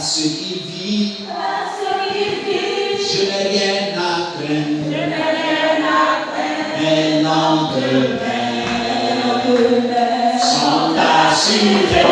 Parce qu'il vit, je n'ai rien à craindre. Mes lendemains sont assurés.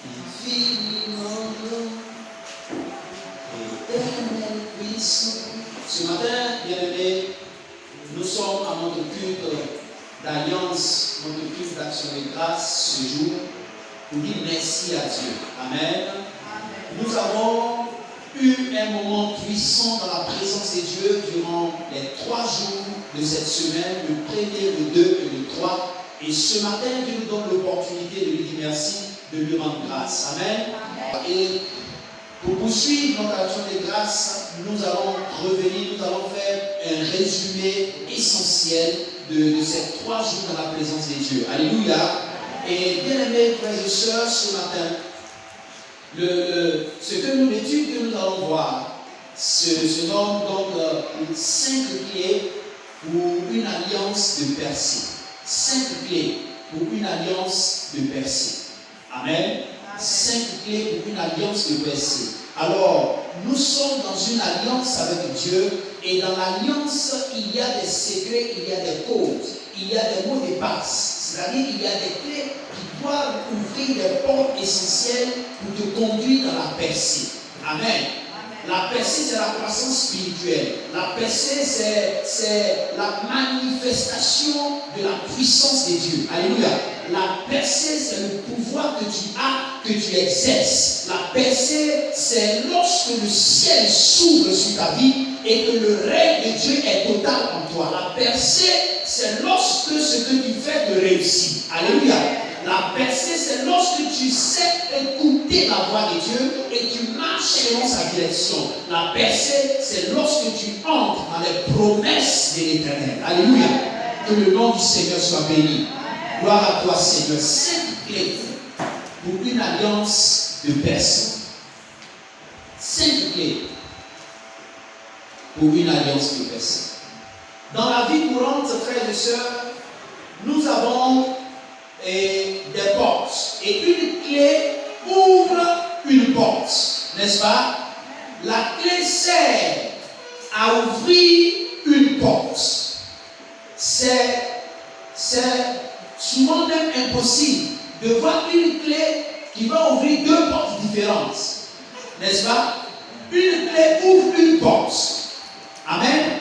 infiniment grand, éternel puissant. Ce matin, bien-aimés, nous sommes à notre culte d'alliance, notre culte d'action de grâce ce jour, pour dire merci à Dieu. Amen. Nous avons eu un moment puissant dans la présence de Dieu durant les 3 jours de cette semaine, le 1er, le 2 et le 3. Et ce matin, Dieu nous donne l'opportunité de lui dire merci, de lui rendre grâce. Amen. Et pour poursuivre notre action de grâce, nous allons revenir, nous allons faire un résumé essentiel de ces 3 jours dans la présence de Dieu. Alléluia. Et bien aimés frères et sœurs, ce matin, ce que nous l'étude que nous allons voir, se nomme donc 5 clés pour une alliance de percée. 5 clés pour une alliance de percée. Amen. 5 clés pour une alliance de percée. Alors, nous sommes dans une alliance avec Dieu et dans l'alliance, il y a des secrets, il y a des codes, il y a des mots de passe. C'est-à-dire qu'il y a des clés qui doivent ouvrir des portes essentielles pour te conduire dans la percée. Amen. La percée, c'est la croissance spirituelle. La percée, c'est la manifestation de la puissance de Dieu. Alléluia. La percée, c'est le pouvoir que tu as, que tu exerces. La percée, c'est lorsque le ciel s'ouvre sur ta vie et que le règne de Dieu est total en toi. La percée, c'est lorsque ce que tu fais te réussit. Alléluia. La percée, c'est lorsque tu sais écouter la voix de Dieu et tu marches selon sa direction. La percée, c'est lorsque tu entres dans les promesses de l'Éternel. Alléluia. Que le nom du Seigneur soit béni. Gloire à toi, Seigneur. 5 clés pour une alliance de percée. 5 clés pour une alliance de percée. Dans la vie courante, frères et sœurs, nous avons des portes. Et une clé ouvre une porte. N'est-ce pas? La clé sert à ouvrir une porte. C'est souvent même impossible de voir une clé qui va ouvrir 2 portes différentes. N'est-ce pas? Une clé ouvre une porte. Amen.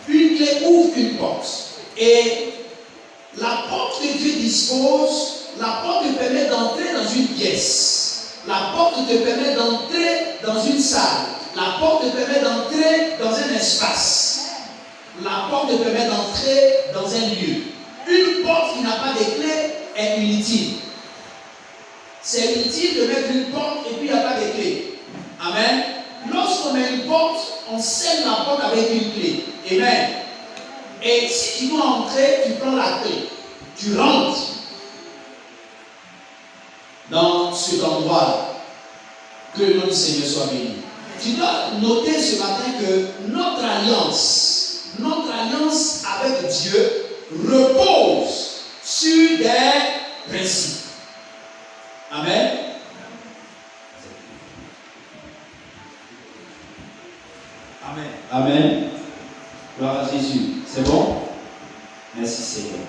Une clé ouvre une porte. Et la porte que Dieu dispose, la porte te permet d'entrer dans une pièce. La porte te permet d'entrer dans une salle. La porte te permet d'entrer dans un espace. La porte te permet d'entrer dans un lieu. Une porte qui n'a pas de clé est inutile. C'est inutile de mettre une porte et puis il n'y a pas de clé. Amen. Lorsqu'on met une porte, on scelle la porte avec une clé. Amen. Et si tu dois entrer, tu prends la clé. Tu rentres dans cet endroit. Que le nom du Seigneur soit béni. Tu dois noter ce matin que notre alliance avec Dieu repose sur des principes. Amen. Amen. Amen. Gloire à Jésus. C'est bon? Merci Seigneur.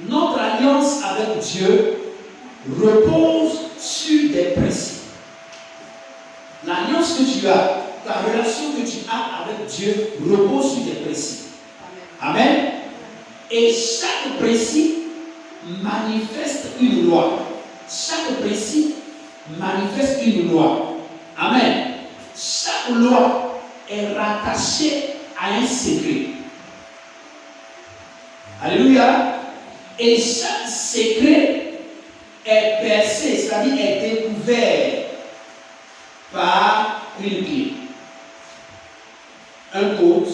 Notre alliance avec Dieu repose sur des principes. L'alliance que tu as, ta relation que tu as avec Dieu repose sur des principes. Amen. Et chaque principe manifeste une loi. Chaque principe manifeste une loi. Amen. Chaque loi est rattachée à un secret. Alléluia. Et chaque secret est percé, c'est-à-dire est découvert par une clé. Un code,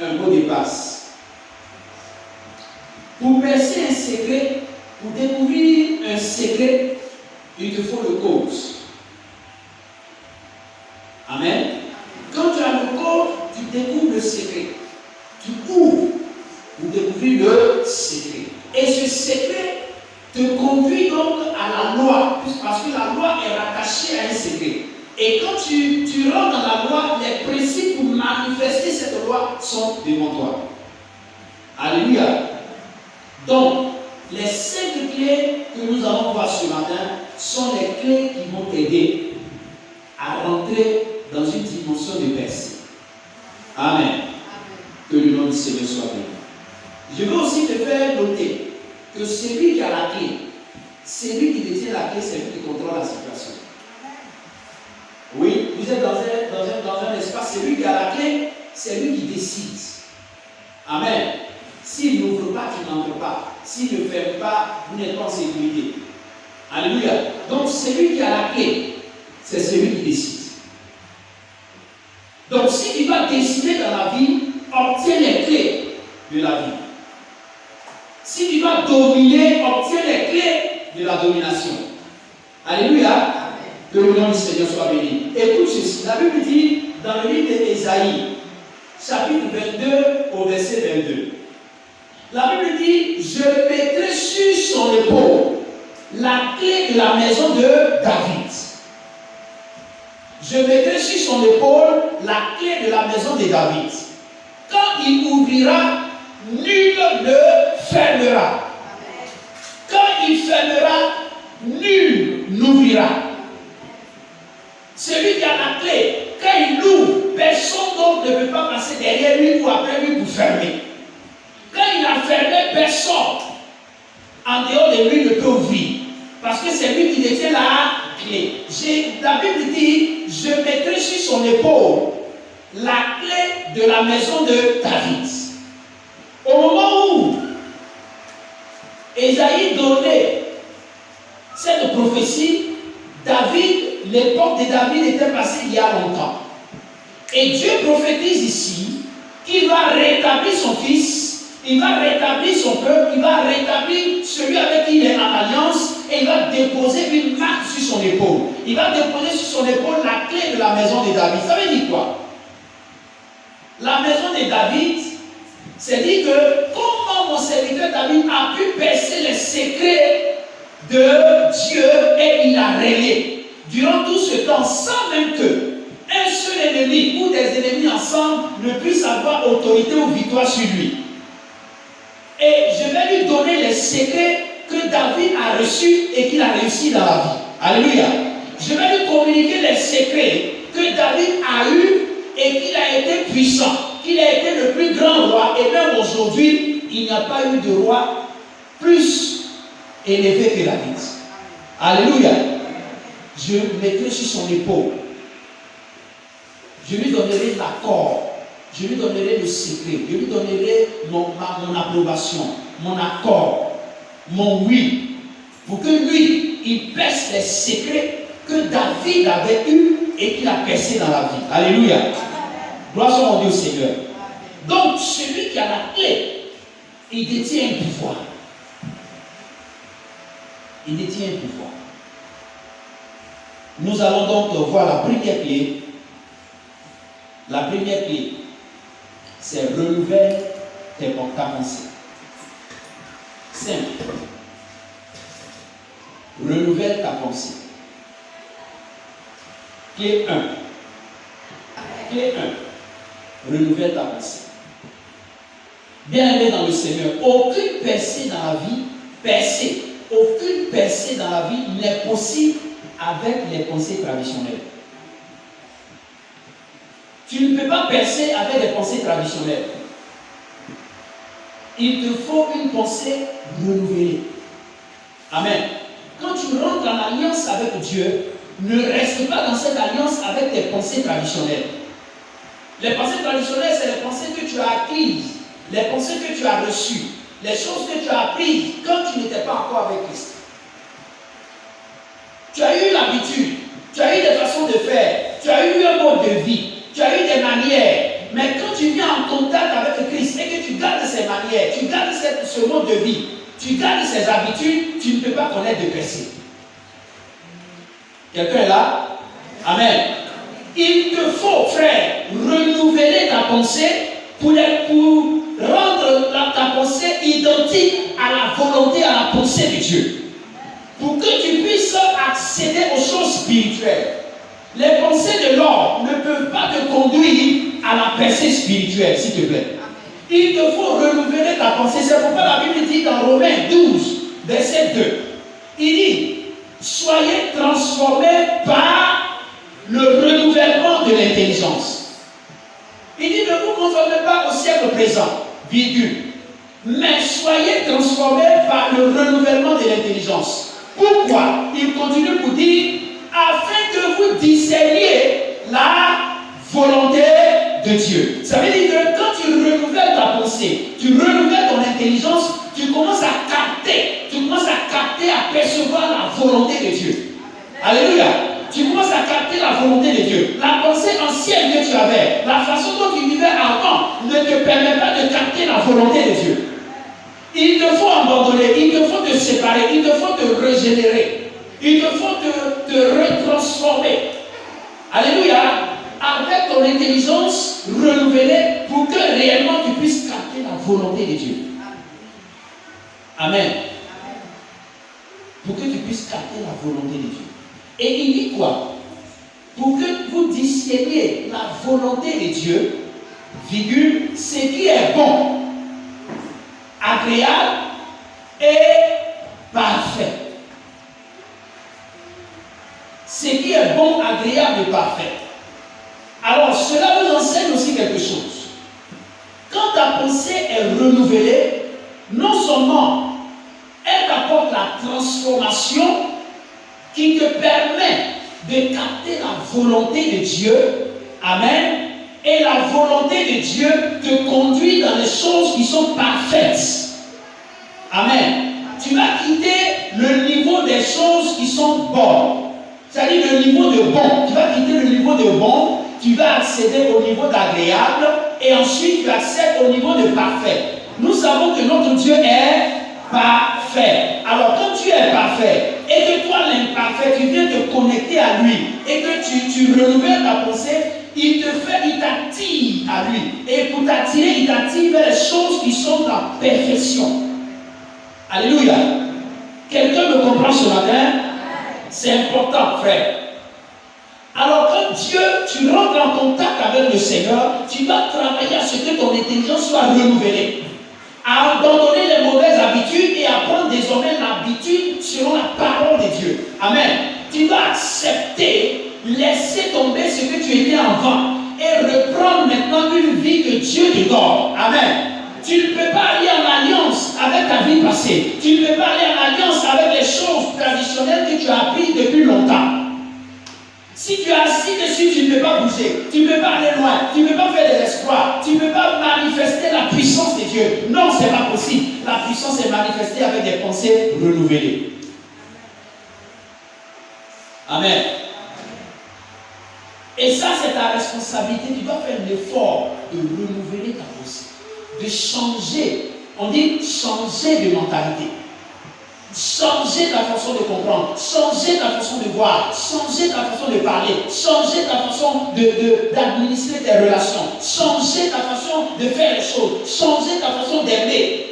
un mot de passe. Pour percer un secret, pour découvrir un secret, il te faut le code. Amen. Quand tu as le code, tu découvres le secret. Tu ouvres pour découvrir le secret. Et ce secret te conduit donc à la loi, parce que la loi est rattachée à un secret. Et quand tu rentres dans la loi, les principes pour manifester cette loi sont devant toi. Alléluia. Donc, Les 5 clés que nous allons voir ce matin sont les clés qui vont t'aider à rentrer dans une dimension de percée. Amen. Que le nom du Seigneur soit béni. Je veux aussi te faire noter que celui qui a la clé, celui qui détient la clé, c'est lui qui contrôle la situation. Oui, vous êtes dans un espace, celui qui a la clé, c'est lui qui décide. Amen. S'il n'ouvre pas, tu n'entres pas. S'il ne ferme pas, vous n'êtes pas en sécurité. Alléluia. Donc celui qui a la clé, c'est celui qui décide. Donc si tu dois décider dans la vie, obtiens les clés de la vie. Si tu dois dominer, obtiens les clés de la domination. Alléluia. Que le nom du Seigneur soit béni. Écoute ceci. La Bible dit dans le livre d'Ésaïe, chapitre 22 au verset 22. La Bible dit, je mettrai sur son épaule la clé de la maison de David. Je mettrai sur son épaule la clé de la maison de David. Quand il ouvrira, nul ne fermera. Quand il fermera, nul n'ouvrira. Celui qui a la clé, quand il ouvre, personne d'autre ne peut pas passer derrière lui ou après lui pour fermer. Quand il a fermé, personne en dehors de lui ne peut ouvrir. Parce que c'est lui qui détient la clé. La Bible dit, je mettrai sur son épaule la clé de la maison de David. Au moment où Ésaïe donnait cette prophétie, l'époque de David était passée il y a longtemps. Et Dieu prophétise ici qu'il va rétablir son fils, il va rétablir son peuple, il va rétablir celui avec qui il est en alliance et il va déposer une marque sur son épaule. Il va déposer sur son épaule la clé de la maison de David. Ça veut dire quoi? La maison de David, c'est dire que comment mon serviteur David a pu percer les secrets de Dieu et il a régné durant tout ce temps sans même que un seul ennemi ou des ennemis ensemble ne puissent avoir autorité ou victoire sur lui. Et je vais lui donner les secrets que David a reçus et qu'il a réussi dans la vie. Alléluia. Je vais lui communiquer les secrets que David a eus et qu'il a été puissant, qu'il a été le plus grand roi. Et même aujourd'hui, il n'y a pas eu de roi plus élevé que David. Alléluia. Je mettrai sur son épaule. Je lui donnerai l'accord. Je lui donnerai le secret. Je lui donnerai mon approbation, mon accord, mon oui. Pour que lui, il perce les secrets que David avait eus et qu'il a percé dans la vie. Alléluia. Gloire soit mon Dieu Seigneur. Donc, celui qui a la clé, il détient un pouvoir. Il détient un pouvoir. Nous allons donc voir la première clé. La première clé, c'est renouvelle ta pensée. Simple. Renouvelle ta pensée. Clé 1. Clé 1. Renouvelle ta pensée. Bien aimé dans le Seigneur, aucune percée dans la vie, aucune percée dans la vie n'est possible avec les pensées traditionnelles. Tu ne peux pas percer avec des pensées traditionnelles. Il te faut une pensée renouvelée. Amen. Quand tu rentres en alliance avec Dieu, ne reste pas dans cette alliance avec tes pensées traditionnelles. Les pensées traditionnelles, c'est les pensées que tu as acquises, les pensées que tu as reçues, les choses que tu as apprises quand tu n'étais pas encore avec Christ. Tu as eu l'habitude, tu as eu des façons de faire, tu as eu un mode de vie, tu as eu des manières. Mais quand tu viens en contact avec Christ et que tu gardes ces manières, tu gardes ce mode de vie, tu gardes ces habitudes, tu ne peux pas connaître de percée. Quelqu'un est là? Amen. Il te faut, frère, renouveler ta pensée pour rendre ta pensée identique à la volonté, à la pensée de Dieu. Pour que tu puisses accéder aux choses spirituelles. Les pensées de l'homme ne peuvent pas te conduire à la percée spirituelle, s'il te plaît. Il te faut renouveler ta pensée. C'est pourquoi la Bible dit dans Romains 12, intelligence. Pourquoi? Il continue pour dire, afin que vous discerniez la volonté de Dieu. Ça veut dire que quand tu renouvelles ta pensée, tu renouvelles ton intelligence, tu commences à capter, à percevoir la volonté de Dieu. Alléluia. Tu commences à capter la volonté de Dieu. La pensée ancienne que tu avais, la façon dont tu vivais avant, ne te permet pas de capter la volonté de Dieu. Il te faut abandonner, il te faut te séparer, il te faut te régénérer, il te faut te retransformer. Alléluia. Avec ton intelligence renouvelée pour que réellement tu puisses capter la volonté de Dieu. Amen. Pour que tu puisses capter la volonté de Dieu. Et il dit quoi? Pour que vous discerniez la volonté de Dieu, virgule, ce qui est bon, agréable et parfait. Ce qui est bon, agréable et parfait. Alors, cela vous enseigne aussi quelque chose. Quand ta pensée est renouvelée, non seulement elle t'apporte la transformation qui te permet de capter la volonté de Dieu, amen, et la volonté de Dieu te conduit dans les choses qui sont parfaites. Amen. Tu vas quitter le niveau des choses qui sont bonnes. C'est-à-dire le niveau de bon. Tu vas quitter le niveau de bon. Tu vas accéder au niveau d'agréable et ensuite tu accèdes au niveau de parfait. Nous savons que notre Dieu est parfait. Alors quand tu es parfait et que toi l'imparfait, tu viens te connecter à lui et que tu renouvelles ta pensée, il t'attire à lui. Et pour t'attirer, il t'attire vers les choses qui sont de la perfection. Alléluia. Quelqu'un me comprend ce matin? C'est important, frère. Alors quand Dieu, tu rentres en contact avec le Seigneur, tu vas travailler à ce que ton intelligence soit renouvelée, à abandonner les mauvaises habitudes et à prendre désormais l'habitude selon la parole de Dieu. Amen. Tu vas accepter, laisser tomber ce que tu étais avant et reprendre maintenant une vie que Dieu te donne. Amen. Tu ne peux pas aller en alliance avec ta vie passée. Tu ne peux pas aller en alliance avec les choses traditionnelles que tu as apprises depuis longtemps. Si tu es assis dessus, tu ne peux pas bouger. Tu ne peux pas aller loin. Tu ne peux pas faire des exploits. Tu ne peux pas manifester la puissance de Dieu. Non, ce n'est pas possible. La puissance est manifestée avec des pensées renouvelées. Amen. Et ça, c'est ta responsabilité. Tu dois faire l'effort de renouveler ta pensée. De changer. On dit changer de mentalité. Changer ta façon de comprendre, changer ta façon de voir, changer ta façon de parler, changer ta façon d'administrer tes relations, changer ta façon de faire les choses, changer ta façon d'aimer.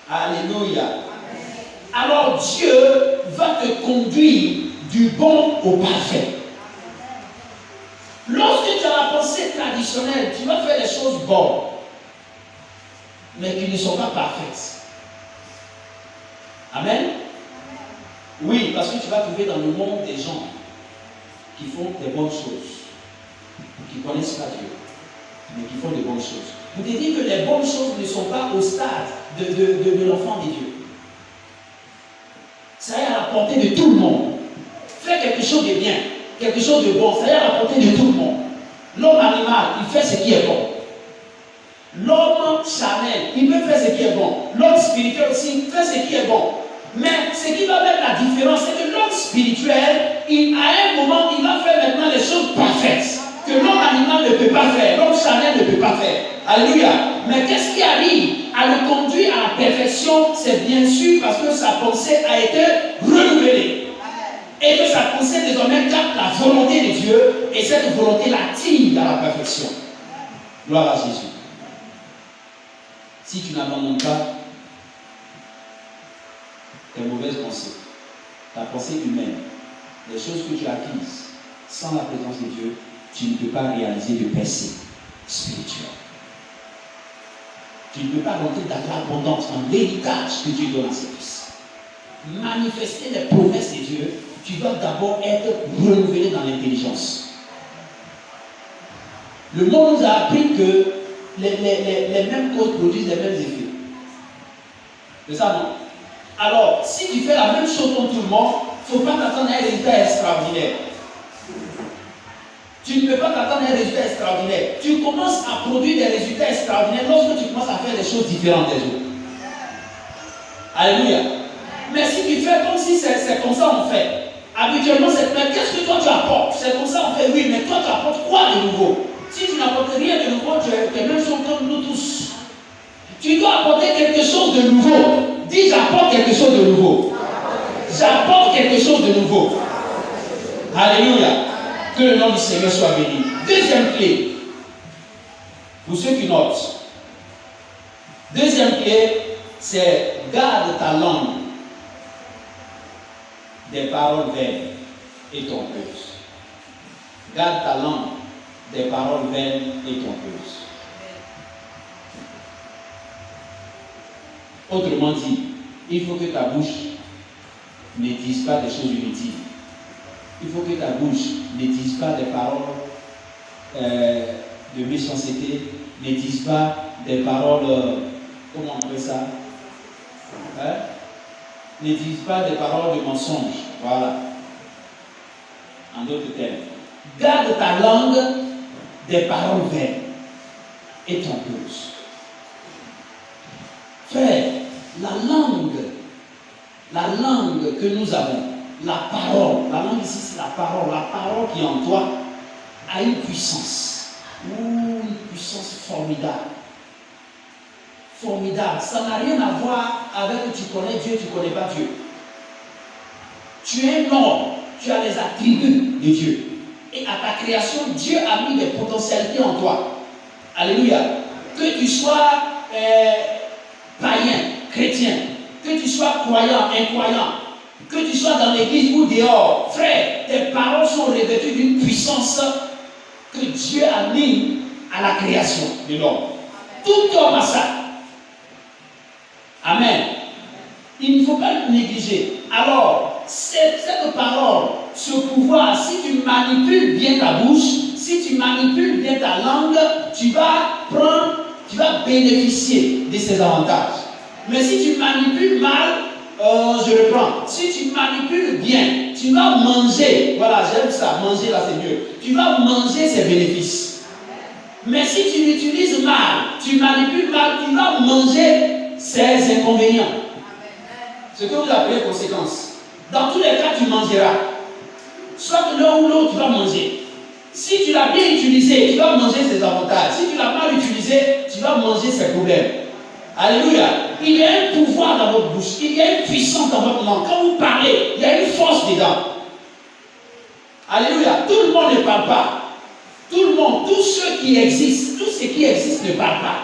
Alléluia. Alors Dieu va te conduire du bon au parfait. Lorsque tu as la pensée traditionnelle, tu vas faire les choses bonnes, mais qui ne sont pas parfaites. Amen. Oui, parce que tu vas trouver dans le monde des gens qui font des bonnes choses, qui ne connaissent pas Dieu, mais qui font des bonnes choses. Vous te dites que les bonnes choses ne sont pas au stade de l'enfant de Dieu. Ça est à la portée de tout le monde. Faire quelque chose de bien, quelque chose de bon, ça est à la portée de tout le monde. L'homme animal, il fait ce qui est bon. L'homme charnel, il peut faire ce qui est bon. L'homme spirituel aussi fait ce qui est bon. Mais ce qui va mettre la différence, c'est que l'homme spirituel, à un moment, il va faire maintenant les choses parfaites. Que l'homme animal ne peut pas faire, l'homme charnel ne peut pas faire. Alléluia. Mais qu'est-ce qui arrive à le conduire à la perfection? C'est bien sûr parce que sa pensée a été renouvelée. Et que sa pensée désormais capte la volonté de Dieu. Et cette volonté l'attire à la perfection. Gloire à Jésus. Si tu n'abandonnes pas tes mauvaises pensées, ta pensée humaine, les choses que tu as acquises, sans la présence de Dieu, tu ne peux pas réaliser de percée spirituelle. Tu ne peux pas rentrer dans l'abondance, dans l'héritage que Dieu donne à ses fils. Manifester les promesses de Dieu, tu dois d'abord être renouvelé dans l'intelligence. Le monde nous a appris que les mêmes causes produisent les mêmes effets. C'est ça, non? Alors, si tu fais la même chose comme tout le monde, il ne faut pas t'attendre à un résultat extraordinaire. Tu ne peux pas t'attendre à un résultat extraordinaire. Tu commences à produire des résultats extraordinaires lorsque tu commences à faire des choses différentes des autres. Alléluia. Mais si tu fais comme si c'est comme ça on fait, habituellement c'est mais qu'est-ce que toi tu apportes? C'est comme ça on fait, oui, mais toi tu apportes quoi de nouveau? Si tu n'apportes rien de nouveau, tu es même chose comme nous tous. Tu dois apporter quelque chose de nouveau. Dis j'apporte quelque chose de nouveau. J'apporte quelque chose de nouveau. Alléluia. Que le nom du Seigneur soit béni. Deuxième clé. Pour ceux qui notent. Deuxième clé, c'est garde ta langue des paroles vaines et trompeuses. Garde ta langue des paroles vaines et trompeuses. Autrement dit, il faut que ta bouche ne dise pas des choses inutiles. Il faut que ta bouche ne dise pas des paroles de méchanceté, ne dise pas des paroles, comment on appelle ça? Hein? Ne dise pas des paroles de mensonge. Voilà. En d'autres termes. Garde ta langue des paroles vaines et trompeuses. Frère, la langue que nous avons, la langue ici c'est la parole qui est en toi a une puissance. Une puissance formidable. Formidable. Ça n'a rien à voir avec tu connais Dieu, tu ne connais pas Dieu. Tu es un homme, tu as les attributs de Dieu. Et à ta création, Dieu a mis des potentialités en toi. Alléluia. Que tu sois païen, chrétien, que tu sois croyant, incroyant, que tu sois dans l'église ou dehors, frère, tes paroles sont revêtues d'une puissance que Dieu a mis à la création de l'homme. Tout homme a ça. Amen. Il ne faut pas le négliger. Alors, cette parole, ce pouvoir, si tu manipules bien ta bouche, si tu manipules bien ta langue, tu vas bénéficier de ces avantages. Mais si tu manipules mal, je reprends. Si tu manipules bien, tu vas manger. Voilà, j'aime ça. Manger là, c'est mieux. Tu vas manger ses bénéfices. Mais si tu l'utilises mal, tu manipules mal, tu vas manger ses inconvénients. Ce que vous appelez conséquences. Dans tous les cas, tu mangeras. Soit l'un ou l'autre, tu vas manger. Si tu l'as bien utilisé, tu vas manger ses avantages. Si tu l'as mal utilisé, tu vas manger ses problèmes. Alléluia. Il y a un pouvoir dans votre bouche. Il y a une puissance dans votre langue. Quand vous parlez, il y a une force dedans. Alléluia. Tout le monde ne parle pas. Tout le monde, tous ceux qui existent, tout ce qui existe ne parle pas.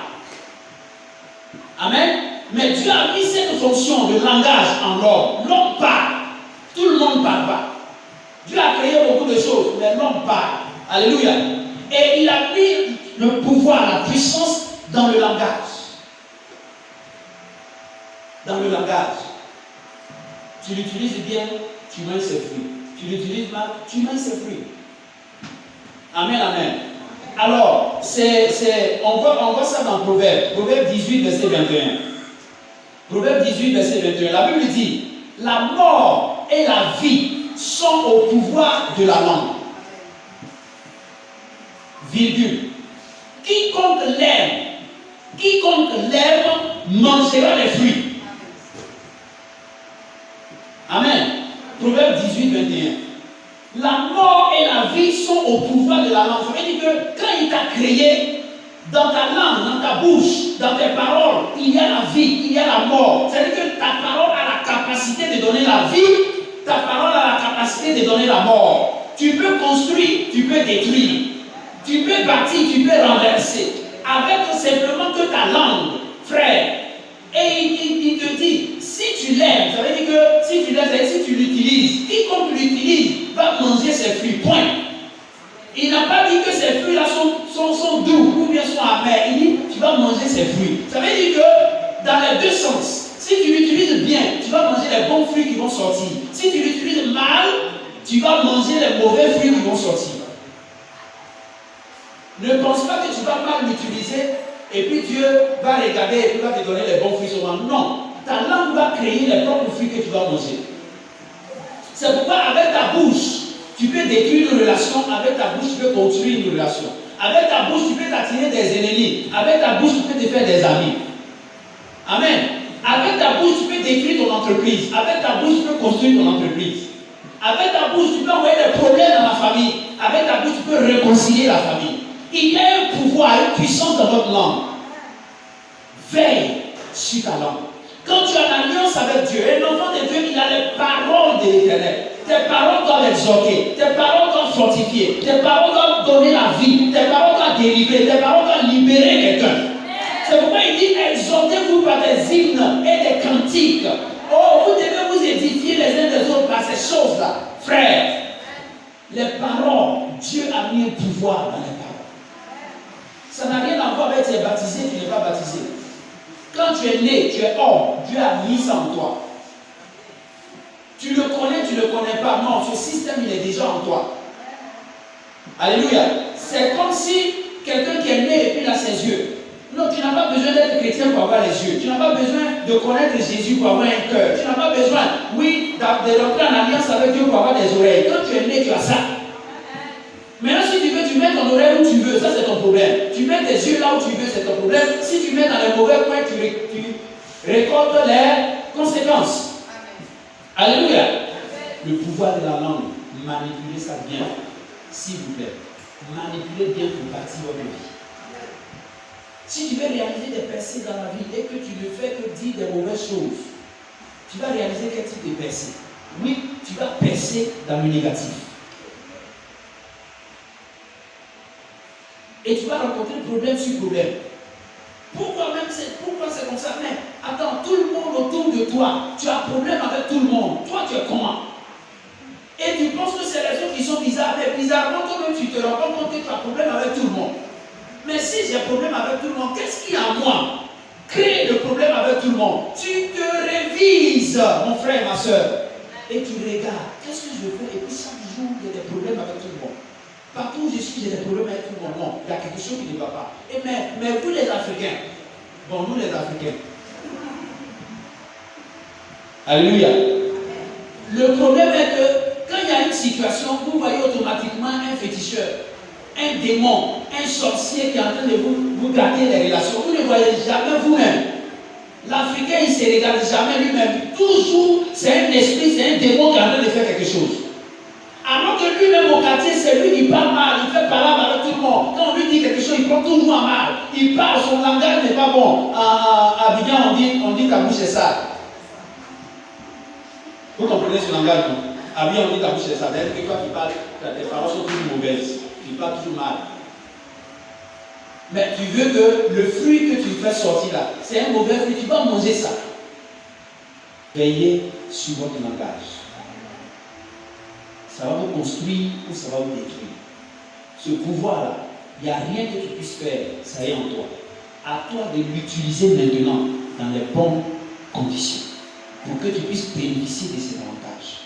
Amen. Mais Dieu a mis cette fonction de langage en l'homme. L'homme parle. Tout le monde ne parle pas. Dieu a créé beaucoup de choses, mais l'homme parle. Alléluia. Et il a mis le pouvoir, la puissance dans le langage. Dans le langage. Tu l'utilises bien, tu manges ses fruits. Tu l'utilises mal, tu manges ses fruits. Amen, amen. Alors, on voit ça dans Proverbe. Proverbe 18, verset 21. Proverbe 18, verset 21. La Bible dit, la mort et la vie sont au pouvoir de la langue. Virgule. Quiconque l'aime mangera les fruits. Amen. Proverbe 18, 21. La mort et la vie sont au pouvoir de la langue. Ça veut dire que quand il t'a créé, dans ta langue, dans ta bouche, dans tes paroles, il y a la vie, il y a la mort. C'est-à-dire que ta parole a la capacité de donner la vie, ta parole a la capacité de donner la mort. Tu peux construire, tu peux détruire. Tu peux bâtir, tu peux renverser. Avec simplement que ta langue, frère. Et il te dit, si tu l'aimes, ça veut dire que si tu l'aimes, si tu l'utilises, quiconque l'utilise va manger ses fruits. Point. Il n'a pas dit que ces fruits-là sont doux ou bien sont amers. Il dit, tu vas manger ces fruits. Ça veut dire que dans les deux sens, si tu l'utilises bien, tu vas manger les bons fruits qui vont sortir. Si tu l'utilises mal, tu vas manger les mauvais fruits qui vont sortir. Ne pense pas que tu vas mal l'utiliser et puis Dieu va regarder et puis va te donner les bons fruits seulement. Non. Ta langue va créer les propres fruits que tu vas manger. C'est pourquoi avec ta bouche, tu peux détruire une relation, avec ta bouche, tu peux construire une relation. Avec ta bouche, tu peux t'attirer des ennemis. Avec ta bouche, tu peux te faire des amis. Amen. Avec ta bouche, tu peux détruire ton entreprise. Avec ta bouche, tu peux construire ton entreprise. Avec ta bouche, tu peux envoyer des problèmes dans la famille. Avec ta bouche, tu peux réconcilier la famille. Il y a un pouvoir, une puissance dans votre langue. Veille sur ta langue. Quand tu as une alliance avec Dieu, un enfant de Dieu, il a les paroles de l'Éternel. Tes paroles doivent exhorter, tes paroles doivent fortifier, tes paroles doivent donner la vie, tes paroles doivent délivrer, tes paroles doivent libérer quelqu'un. C'est pourquoi il dit exhortez-vous par des hymnes et des cantiques. Oh, vous devez vous édifier les uns des autres par ces choses-là. Frères, les paroles, Dieu a mis un pouvoir dans les paroles. Ça n'a rien à voir avec tu es baptisé, tu n'es pas baptisé. Quand tu es né, tu es homme, Dieu a mis ça en toi. Tu le connais, tu ne le connais pas. Non, ce système, il est déjà en toi. Alléluia. C'est comme si quelqu'un qui est né et puis il a ses yeux. Non, tu n'as pas besoin d'être chrétien pour avoir les yeux. Tu n'as pas besoin de connaître Jésus pour avoir un cœur. Tu n'as pas besoin, oui, de rentrer en alliance avec Dieu pour avoir des oreilles. Quand tu es né, tu as ça. Maintenant, si tu veux, tu mets ton oreille où tu veux, ça c'est ton problème. Tu mets tes yeux là où tu veux, c'est ton problème. Si tu mets dans les mauvais coins, tu récoltes les conséquences. Alléluia. Le pouvoir de la langue, manipulez ça bien, s'il vous plaît. Manipulez bien pour bâtir votre vie. Si tu veux réaliser des percées dans la vie et que tu ne fais que dire des mauvaises choses, tu vas réaliser quel type de percée. Oui, tu vas percer dans le négatif. Et tu vas rencontrer problème sur problème. Pourquoi c'est comme ça? Mais attends, tout le monde autour de toi, tu as un problème avec tout le monde. Toi, tu es comment? Et tu penses que c'est les autres qui sont bizarres. Mais bizarrement, toi-même, tu te rends compte que tu as un problème avec tout le monde. Mais si j'ai un problème avec tout le monde, qu'est-ce qu'il y a à moi? Crée le problème avec tout le monde. Tu te révises, mon frère, ma soeur. Et tu regardes, qu'est-ce que je fais? Et puis chaque jour, il y a des problèmes avec tout le monde. Partout où je suis, j'ai des problèmes avec tout le monde. Non, il y a quelque chose qui ne va pas. Et mais vous les Africains, bon, nous les Africains. Alléluia. Le problème est que quand il y a une situation, vous voyez automatiquement un féticheur, un démon, un sorcier qui est en train de vous gâter les relations. Vous ne voyez jamais vous-même. L'Africain, il ne se regarde jamais lui-même. Toujours, c'est un esprit, c'est un démon qui est en train de faire quelque chose. Alors que lui-même au quartier, c'est lui qui parle mal, il fait parler avec tout le monde. Quand on lui dit quelque chose, il prend toujours à mal. Il parle, son langage n'est pas bon. À Abidjan, on dit ta bouche est sale. Vous comprenez ce langage, non? À Abidjan, on dit ta bouche est sale. C'est-à-dire que toi qui parles, tes paroles sont toujours mauvaises. Tu parles toujours mal. Mais tu veux que le fruit que tu fais sortir là, c'est un mauvais fruit, tu vas manger ça. Veillez sur votre langage. Ça va vous construire ou ça va vous détruire. Ce pouvoir-là, il n'y a rien que tu puisses faire, ça est en toi. À toi de l'utiliser maintenant dans les bonnes conditions pour que tu puisses bénéficier de ces avantages.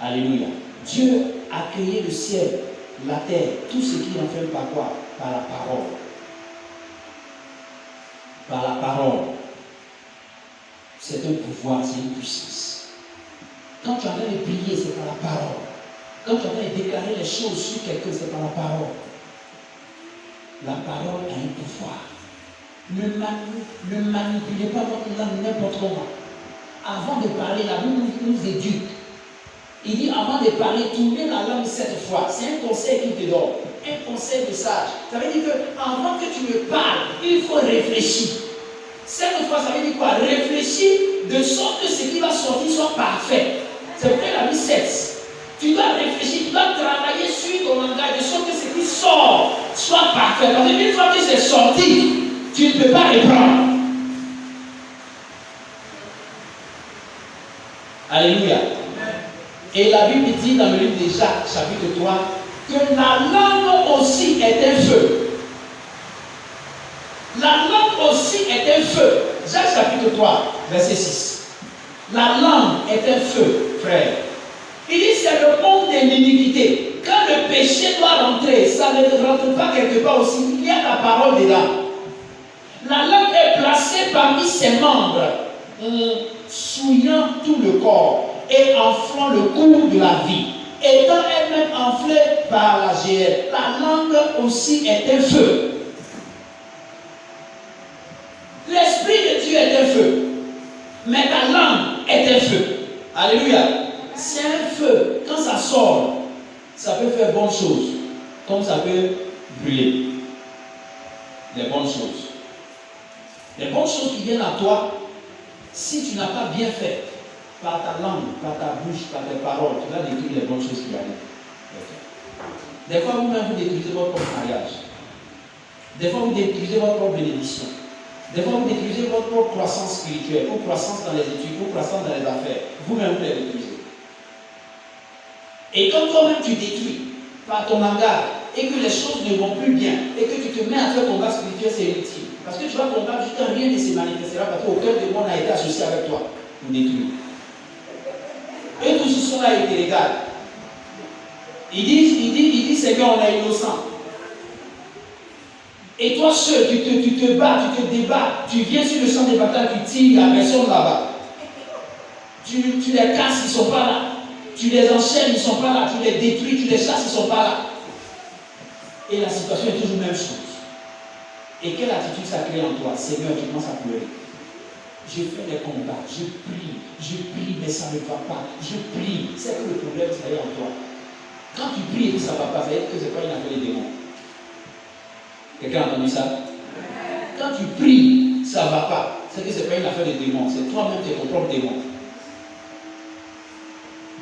Alléluia. Dieu a créé le ciel, la terre, tout ce qui en fait par quoi? Par la parole. Par la parole. C'est un pouvoir, c'est une puissance. Quand tu es en train de prier, c'est par la parole. Quand tu es en train de déclarer les choses sur quelqu'un, c'est par la parole. La parole a un pouvoir. Ne manipulez pas votre langue n'importe comment. Avant de parler, la Bible nous éduque. Il dit avant de parler, tournez la langue 7 fois. C'est un conseil qu'il te donne. Un conseil de sage. Ça veut dire qu'avant que tu me parles, il faut réfléchir. 7 fois, ça veut dire quoi? Réfléchir de sorte que ce qui va sortir soit parfait. C'est pourquoi il a mis 7. Tu dois réfléchir, tu dois travailler sur ton langage de sorte que ce qui sort soit parfait. Parce qu'une fois que c'est sorti, tu ne peux pas reprendre. Alléluia. Et la Bible dit dans le livre de Jacques, chapitre 3, que la langue aussi est un feu. La langue aussi est un feu. Jacques chapitre 3, verset 6. La langue est un feu, frère. Il dit c'est le monde de l'iniquité. Quand le péché doit rentrer, ça ne rentre pas quelque part aussi. Il y a la parole dedans. La langue est placée parmi ses membres. souillant tout le corps et enflant le cours de la vie, étant elle-même enflée par la géhenne. La langue aussi est un feu. L'Esprit de Dieu est un feu, mais ta langue est un feu. Alléluia. C'est un feu. Quand ça sort, ça peut faire bonnes choses, comme ça peut brûler. Les bonnes choses. Les bonnes choses qui viennent à toi, si tu n'as pas bien fait, par ta langue, par ta bouche, par tes paroles, tu vas détruire les bonnes choses qui arrivent. Des fois, vous-même, vous détruisez votre propre mariage. Des fois, vous détruisez votre propre bénédiction. Des fois, vous détruisez votre propre croissance spirituelle, ou croissance dans les études, ou croissance dans les affaires. Vous-même, vous les détruisez. Et quand toi-même tu détruis par ton langage, et que les choses ne vont plus bien, et que tu te mets à faire combat spirituel, c'est inutile. Parce que tu vas combattre jusqu'à rien ne se manifestera, parce qu'aucun démon n'a été associé avec toi pour détruire. Et tous ils sont là et te regardent. Ils disent Seigneur, on est innocent. Et toi seul, tu te bats, tu te débats, tu viens sur le champ de bataille, tu tires, il n'y a personne là-bas. Tu les casses, ils ne sont pas là. Tu les enchaînes, ils ne sont pas là. Tu les détruis, tu les chasses, ils ne sont pas là. Et la situation est toujours la même chose. Et quelle attitude ça crée en toi? Seigneur, tu commences à pleurer. Je fais des combats, je prie, mais ça ne va pas. Je prie, c'est que le problème, ça est en toi. Quand tu pries et que ça ne va pas, ça veut dire que ce n'est pas une affaire de démon. Quelqu'un a entendu ça? Quand tu pries, ça ne va pas. C'est que ce n'est pas une affaire de démon. C'est toi-même qui es ton propre démon.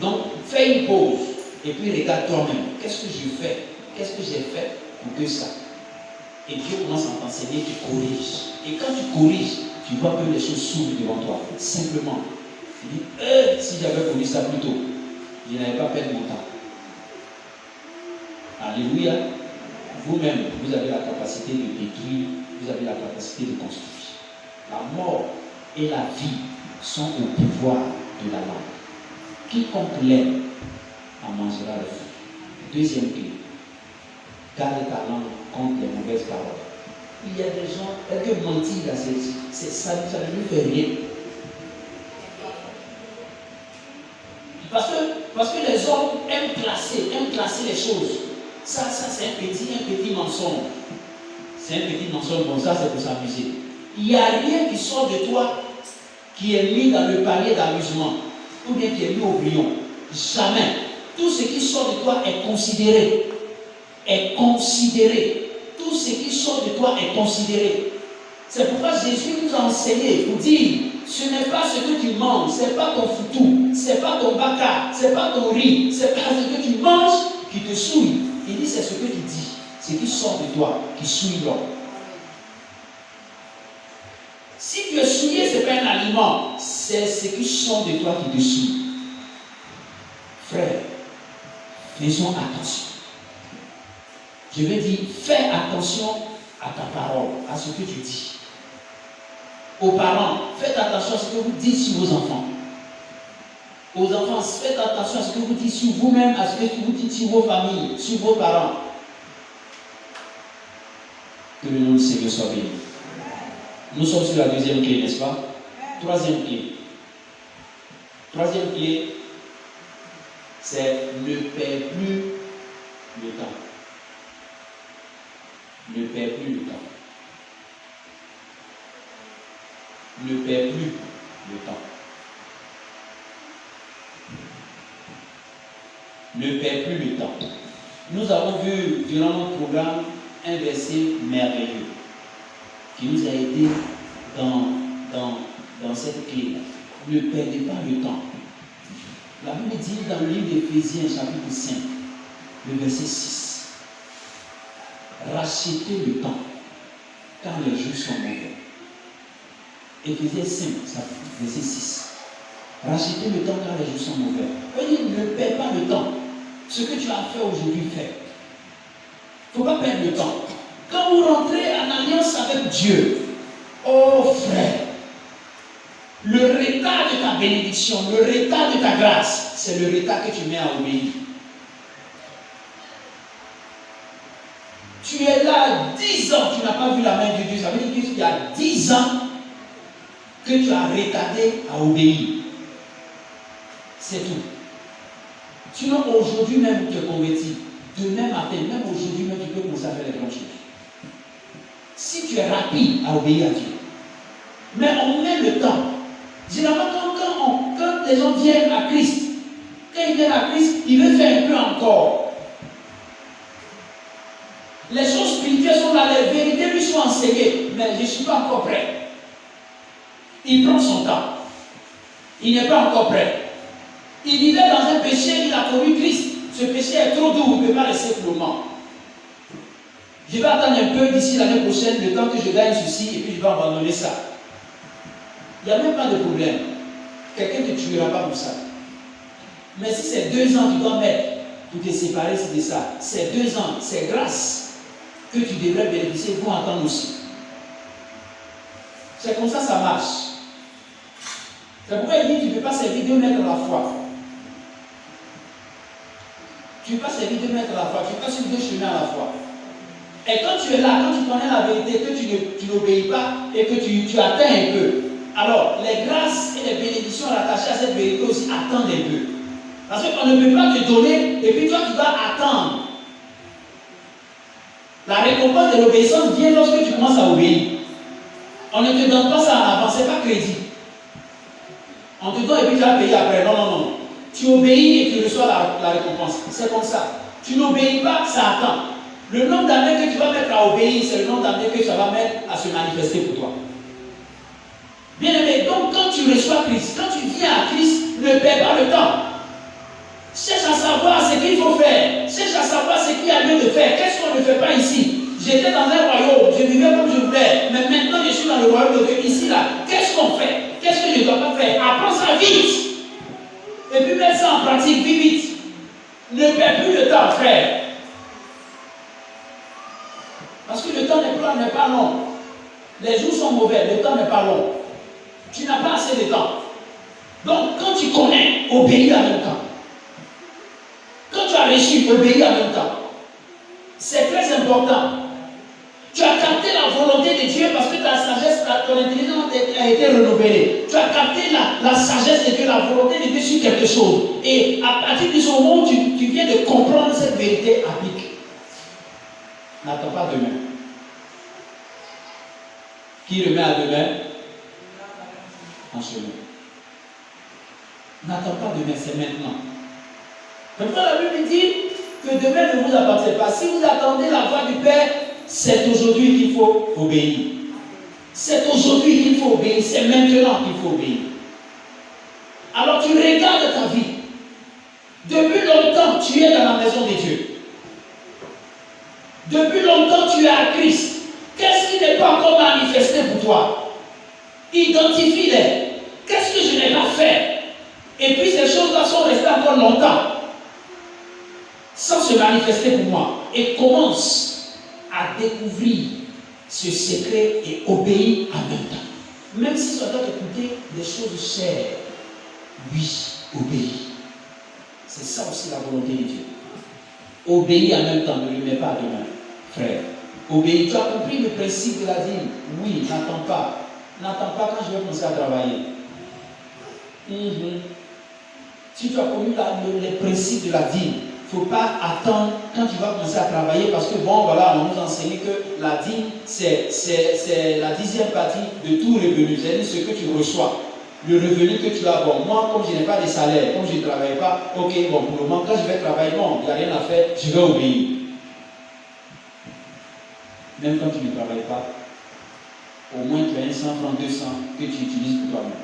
Donc, fais une pause et puis regarde toi-même. Qu'est-ce que je fais? Qu'est-ce que j'ai fait pour que ça? Et Dieu commence à t'enseigner, tu corriges. Et quand tu corriges, tu vois que les choses s'ouvrent devant toi. Simplement. Tu dis, si j'avais connu ça plus tôt, je n'avais pas perdu mon temps. Alléluia. Vous-même, vous avez la capacité de détruire, vous avez la capacité de construire. La mort et la vie sont au pouvoir de la langue. Quiconque l'aime en mangera le fruit. Deuxième clé. Garde ta langue contre les mauvaises paroles. Il y a des gens, que mentir là, ça ne lui fait rien. Parce que les hommes aiment classer les choses. Ça c'est un petit mensonge. C'est un petit mensonge, bon ça c'est pour s'amuser. Il n'y a rien qui sort de toi qui est mis dans le panier d'amusement ou bien qui est mis au bouillon. Jamais. Tout ce qui sort de toi est considéré. Est considéré. Tout ce qui sort de toi est considéré. C'est pourquoi Jésus nous a enseigné pour dire, ce n'est pas ce que tu manges, ce n'est pas ton foutou, ce n'est pas ton baka, ce n'est pas ton riz, ce n'est pas ce que tu manges qui te souille. Il dit, c'est ce que tu dis, ce qui sort de toi, qui souille l'homme. Si tu es souillé, ce n'est pas un aliment, c'est ce qui sort de toi qui te souille. Frère, faisons attention. Je veux dire, fais attention à ta parole, à ce que tu dis. Aux parents, faites attention à ce que vous dites sur vos enfants. Aux enfants, faites attention à ce que vous dites sur vous-même, à ce que vous dites sur vos familles, sur vos parents. Que le nom du Seigneur soit béni. Nous sommes sur la deuxième clé, n'est-ce pas? Troisième clé. Troisième clé, c'est ne perds plus le temps. Ne perds plus le temps. Ne perds plus le temps. Ne perds plus le temps. Nous avons vu durant notre programme un verset merveilleux qui nous a aidé dans cette clé. Ne perdez pas le temps. La Bible dit dans le livre d'Éphésiens, chapitre 5, le verset 6. Rachetez le temps, car les jours sont mauvais. Éphésiens 5, verset 6. Rachetez le temps, car les jours sont mauvais. Il ne perds pas le temps. Ce que tu as fait aujourd'hui, fais. Il ne faut pas perdre le temps. Quand vous rentrez en alliance avec Dieu, oh frère, le retard de ta bénédiction, le retard de ta grâce, c'est le retard que tu mets à obéir. Tu es là 10 ans, tu n'as pas vu la main de Dieu. Ça veut dire qu'il y a 10 ans, que tu as retardé à obéir. C'est tout. Sinon, aujourd'hui même, tu es converti. Demain matin, même aujourd'hui même, tu peux commencer à faire les grandes choses. Si tu es rapide à obéir à Dieu. Mais on met le temps. Généralement, quand les gens viennent à Christ, quand ils viennent à Christ, ils veulent faire un peu encore. Les choses spirituelles sont là, les vérités lui sont enseignées, mais je ne suis pas encore prêt. Il prend son temps. Il n'est pas encore prêt. Il vivait dans un péché, il a connu Christ. Ce péché est trop doux, il ne peut pas laisser pour le moment. Je vais attendre un peu d'ici l'année prochaine, le temps que je gagne ceci, et puis je vais abandonner ça. Il n'y a même pas de problème. Quelqu'un ne te tuera pas pour ça. Mais si c'est 2 ans que tu dois mettre pour te séparer de ça, c'est 2 ans, c'est grâce que tu devrais bénéficier pour entendre aussi. C'est comme ça marche. C'est pourquoi il dit tu ne peux pas servir 2 maîtres à la fois. Tu ne peux pas servir 2 maîtres à la fois, tu ne peux pas suivre 2 chemins à la fois. Et quand tu es là, quand tu connais la vérité, que tu n'obéis pas et que tu attends un peu, alors les grâces et les bénédictions rattachées à cette vérité aussi attendent un peu. Parce qu'on ne peut pas te donner et puis toi tu dois attendre. La récompense de l'obéissance vient lorsque tu commences à obéir. On ne te donne pas ça en avance, ce n'est pas crédit. On te donne et puis tu vas payer après. Non, non, non. Tu obéis et tu reçois la récompense. C'est comme ça. Tu n'obéis pas, ça attend. Le nombre d'années que tu vas mettre à obéir, c'est le nombre d'années que ça va mettre à se manifester pour toi. Bien aimé, donc quand tu reçois Christ, quand tu viens à Christ, ne perds pas le temps. Cherche à savoir ce qu'il faut faire. Cherche à savoir ce qu'il y a lieu de faire. Qu'est-ce qu'on ne fait pas ici? J'étais dans un royaume, je vivais comme je voulais. Mais maintenant, je suis dans le royaume de Dieu. Ici, là, qu'est-ce qu'on fait? Qu'est-ce que je ne dois pas faire? Apprends ça vite. Et puis mettre ça en pratique vite. Ne perds plus le temps, frère. Parce que le temps n'est pas long. Les jours sont mauvais, le temps n'est pas long. Tu n'as pas assez de temps. Donc, quand tu connais, obéis en même temps. Quand tu as reçu, obéis en même temps. C'est très important. Tu as capté la volonté de Dieu parce que ta sagesse, ton intelligence a été renouvelée. Tu as capté la sagesse de Dieu, la volonté de Dieu sur quelque chose. Et à partir de ce moment où tu viens de comprendre cette vérité, applique. N'attends pas demain. Qui remet à demain? En chemin. N'attends pas demain, c'est maintenant. Pourquoi la Bible dit que demain ne vous appartient pas? Si vous attendez la voix du Père, c'est aujourd'hui qu'il faut obéir. C'est aujourd'hui qu'il faut obéir. C'est maintenant qu'il faut obéir. Alors tu regardes ta vie. Depuis longtemps, tu es dans la maison de Dieu. Depuis longtemps, tu es à Christ. Qu'est-ce qui n'est pas encore manifesté pour toi? Identifie-les. Qu'est-ce que je n'ai pas fait? Et puis ces choses-là sont restées encore longtemps sans se manifester pour moi. Et commence à découvrir ce secret et obéir en même temps. Même si ça doit te coûter des choses chères, oui, obéis. C'est ça aussi la volonté de Dieu. Obéis en même temps, ne le mets pas à demain, frère. Obéis. Tu as compris le principe de la dîme? Oui, n'attends pas. N'attends pas quand je vais commencer à travailler. Si tu as connu les principes de la dîme, il ne faut pas attendre quand tu vas commencer à travailler parce que bon, voilà, on nous enseigne que la dîme, c'est la 10e partie de tout revenu. C'est-à-dire ce que tu reçois. Le revenu que tu as. Bon, moi, comme je n'ai pas de salaire, comme je ne travaille pas, ok, bon, pour le moment, quand je vais travailler, bon, il n'y a rien à faire, je vais obéir. Même quand tu ne travailles pas, au moins tu as un 100 francs, 200 que tu utilises pour toi-même.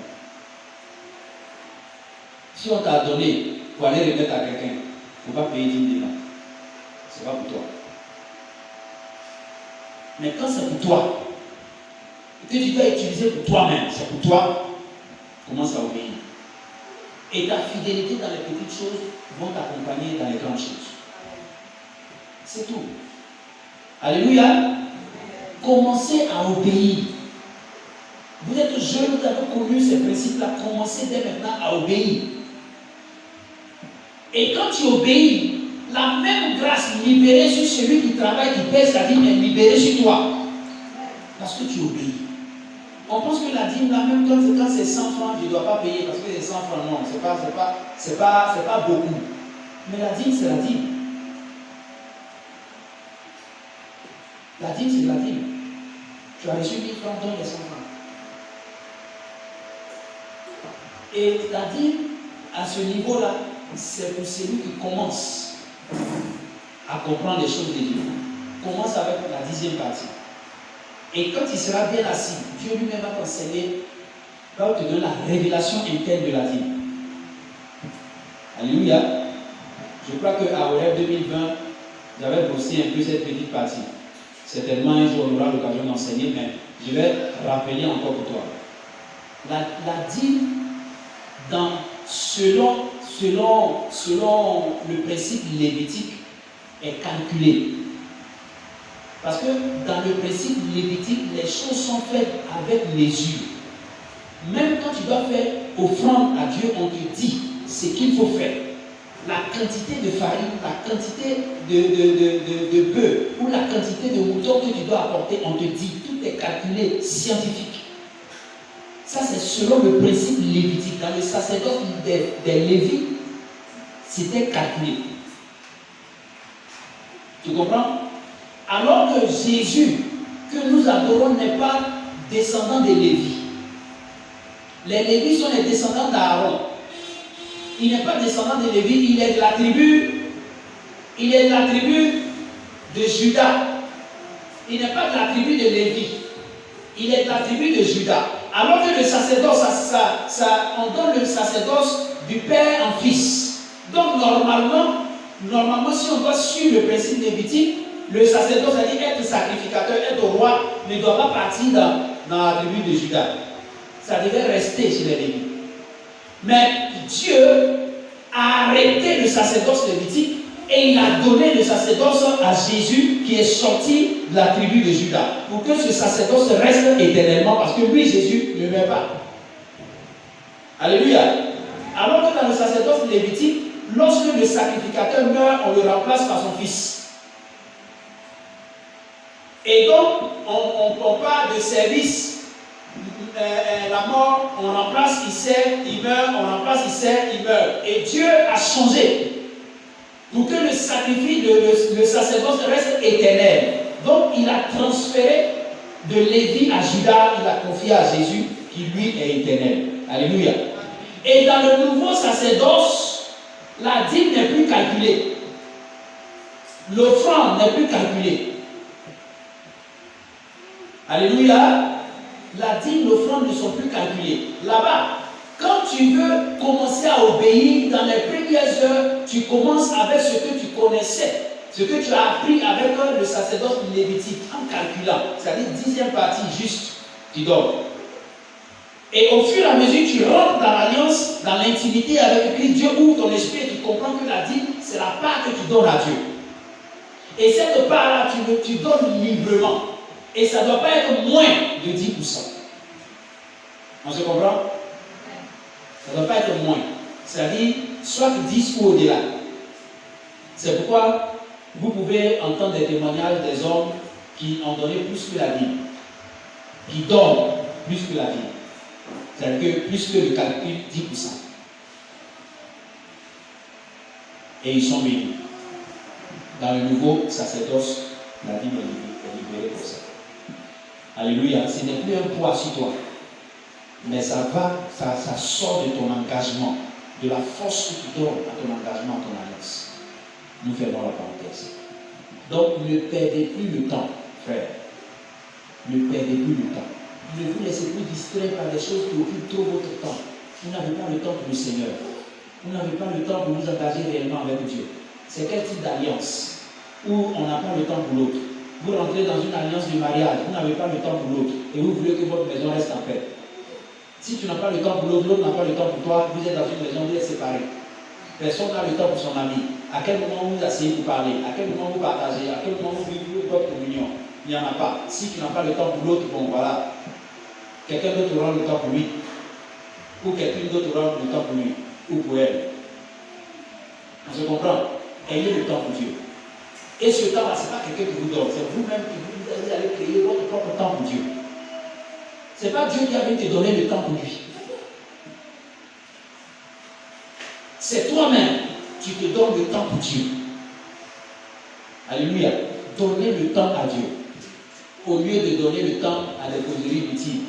Si on t'a donné pour aller remettre à quelqu'un, il ne faut pas payer 10 000 ans. Ce n'est pas pour toi. Mais quand c'est pour toi, que tu dois utiliser pour toi-même, c'est pour toi, commence à obéir. Et ta fidélité dans les petites choses vont t'accompagner dans les grandes choses. C'est tout. Alléluia. Commencez à obéir. Vous êtes jeunes, vous avez connu ces principes-là. Commencez dès maintenant à obéir. Et quand tu obéis, la même grâce libérée sur celui qui travaille, qui pèse sa vie, est libérée sur toi. Parce que tu obéis. On pense que la dîme, là, même quand c'est 100 francs, je ne dois pas payer parce que c'est 100 francs. Non, c'est pas beaucoup. Mais la dîme, c'est la dîme. La dîme, c'est la dîme. Tu as reçu 1000 francs, donne les 100 francs. Et la dîme, à ce niveau-là, c'est pour celui qui commence à comprendre les choses de Dieu. Commence avec la 10e partie. Et quand il sera bien assis, Dieu lui-même va t'enseigner, va te donner la révélation interne de la dîme. Alléluia. Je crois qu'à Oreb 2020, j'avais bossé un peu cette petite partie. Certainement, un jour, on aura l'occasion d'enseigner, mais je vais rappeler encore pour toi. La dîme, selon le principe lévitique, est calculée. Parce que dans le principe lévitique, les choses sont faites avec mesure. Même quand tu dois faire offrande à Dieu, on te dit ce qu'il faut faire. La quantité de farine, la quantité de bœuf ou la quantité de mouton que tu dois apporter, on te dit. Tout est calculé, scientifique. Ça, c'est selon le principe lévitique. Dans le sacerdoce des Lévites, c'était calculé. Tu comprends? Alors que Jésus, que nous adorons, n'est pas descendant des Lévites. Les Lévites sont les descendants d'Aaron. Il n'est pas descendant des Lévites, il est de la tribu de Juda. Il n'est pas de la tribu de Lévi. Il est de la tribu de Juda. Alors que le sacerdoce, on donne le sacerdoce du père en fils. Donc normalement, si on doit suivre le principe lévitique, le sacerdoce, c'est-à-dire être sacrificateur, être roi, ne doit pas partir dans la tribu de Juda. Ça devait rester chez les Lévites. Mais Dieu a arrêté le sacerdoce lévitique et il a donné le sacerdoce à Jésus qui est sorti de la tribu de Juda pour que ce sacerdoce reste éternellement parce que lui, Jésus, ne meurt pas. Alléluia. Alors que dans le sacerdoce lévitique, lorsque le sacrificateur meurt, on le remplace par son fils. Et donc, on parle de service. La mort, on remplace, il sert, il meurt, on remplace, il sert, il meurt. Et Dieu a changé pour que le sacrifice, le sacerdoce reste éternel. Donc il a transféré de Lévi à Juda, il a confié à Jésus qui lui est éternel. Alléluia. Et dans le nouveau sacerdoce, la dîme n'est plus calculée. L'offrande n'est plus calculée. Alléluia. La dîme, l'offrande ne sont plus calculées. Là-bas, quand tu veux commencer à obéir, dans les premières heures, tu commences avec ce que tu connaissais, ce que tu as appris avec le sacerdoce lévitique, en calculant. C'est-à-dire 10e partie, juste, tu donnes. Et au fur et à mesure, tu rentres dans l'alliance, dans l'intimité avec Christ, Dieu ouvre ton esprit et tu comprends que la dîme, c'est la part que tu donnes à Dieu. Et cette part-là, tu donnes librement. Et ça ne doit pas être moins de 10%. On se comprend? Ça ne doit pas être moins. C'est-à-dire, soit 10 ou au-delà. C'est pourquoi vous pouvez entendre des témoignages des hommes qui ont donné plus que la vie. Qui donnent plus que la vie. C'est-à-dire que plus que le calcul, 10%. Et ils sont bénis. Dans le nouveau sacerdoce, la vie est libérée pour ça. Alléluia. Ce n'est plus un poids sur toi. Mais ça sort de ton engagement, de la force que tu donnes à ton engagement, à ton alliance. Nous fermons la parenthèse. Donc, ne perdez plus le temps, frère. Ne perdez plus le temps. Ne vous laissez plus distraire par des choses qui occupent trop votre temps. Vous n'avez pas le temps pour le Seigneur. Vous n'avez pas le temps pour vous engager réellement avec Dieu. C'est quel type d'alliance où on n'a pas le temps pour l'autre? Vous rentrez dans une alliance de mariage, vous n'avez pas le temps pour l'autre et vous voulez que votre maison reste en paix. Si tu n'as pas le temps pour l'autre, l'autre n'a pas le temps pour toi, vous êtes dans une maison, vous êtes séparés. Personne n'a le temps pour son ami. À quel moment vous asseyez pour parler? À quel moment vous partagez? À quel moment vous vivez votre communion? Il n'y en a pas. Si tu n'as pas le temps pour l'autre, bon voilà. Quelqu'un d'autre aura le temps pour lui. Ou quelqu'un d'autre aura le temps pour lui. Ou pour elle. On se comprend? Ayez le temps pour Dieu. Et ce temps-là, ce n'est pas quelqu'un qui vous donne, c'est vous-même qui vous allez créer votre propre temps pour Dieu. Ce n'est pas Dieu qui a venu te donner le temps pour lui. C'est toi-même, tu te donnes le temps pour Dieu. Alléluia. Donner le temps à Dieu. Au lieu de donner le temps à des causeries inutiles.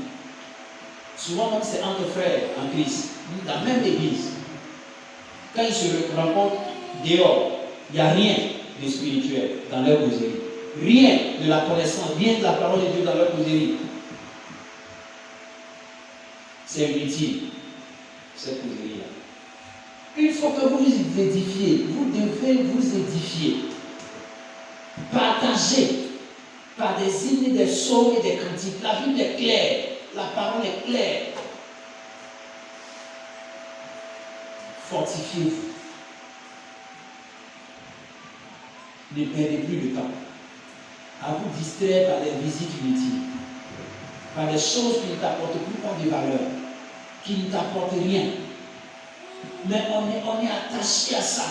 Souvent, même c'est entre frères en Christ, dans la même église. Quand ils se rencontrent dehors, il n'y a rien de spirituel dans leur causerie. Rien de la connaissance, rien de la parole de Dieu dans leur causerie. C'est inutile, cette causerie-là. Il faut que vous vous édifiez. Vous devez vous édifier. Partagez par des hymnes, des psaumes et des cantiques. La Bible est claire. La parole est claire. Fortifiez-vous. Ne perdez plus le temps à vous distraire par des visites inutiles, par des choses qui ne t'apportent plus pas de valeur, qui ne t'apportent rien. Mais on est attaché à ça,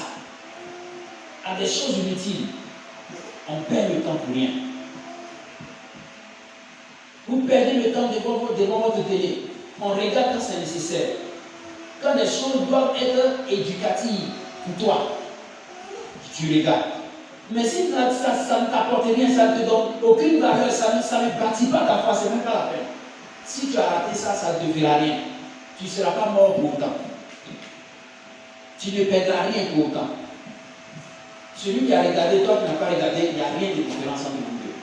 à des choses inutiles. On perd le temps pour rien. Vous perdez le temps devant votre télé. On regarde quand c'est nécessaire. Quand les choses doivent être éducatives pour toi, tu regardes. Mais si ça ne t'apporte rien, ça ne te donne aucune valeur, ça ne bâtit pas ta foi, c'est même pas la peine. Si tu as raté ça, ça ne te fera rien. Tu ne seras pas mort pour autant. Tu ne perdras rien pour autant. Celui qui a regardé, toi qui n'as pas regardé, il n'y a rien de différence entre vous deux.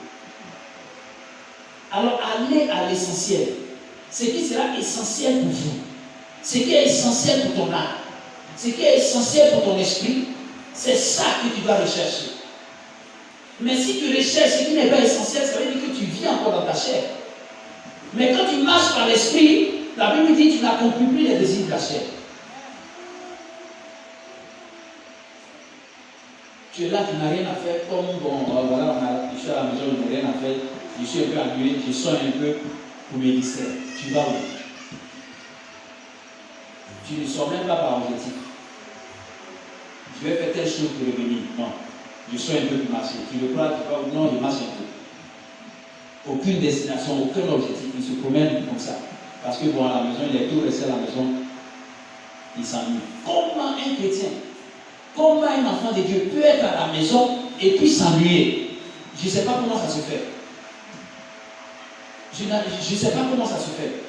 Alors allez à l'essentiel. Ce qui sera essentiel pour vous. Ce qui est essentiel pour ton âme. Ce qui est essentiel pour ton esprit. C'est ça que tu dois rechercher. Mais si tu recherches ce qui n'est pas essentiel, ça veut dire que tu vis encore dans ta chair. Mais quand tu marches par l'esprit, la Bible dit que tu n'accomplis plus les désirs de la chair. Tu es là, tu n'as rien à faire, comme voilà, je suis à la maison, je n'ai rien à faire, je suis un peu ennuyé, je sors un peu pour me distraire. Tu vas où? Tu ne sors même pas par objectif. Je vais faire telle chose pour revenir. Non. Je sors un peu pour marcher. Tu le crois, tu vas où? Non, je marche un peu. Aucune destination, aucun objectif. Il se promène comme ça. Parce que bon, à la maison, il est tout resté à la maison, il s'ennuie. Comment un chrétien, comment un enfant de Dieu peut être à la maison et puis s'ennuyer? Je ne sais pas comment ça se fait. Je ne sais pas comment ça se fait.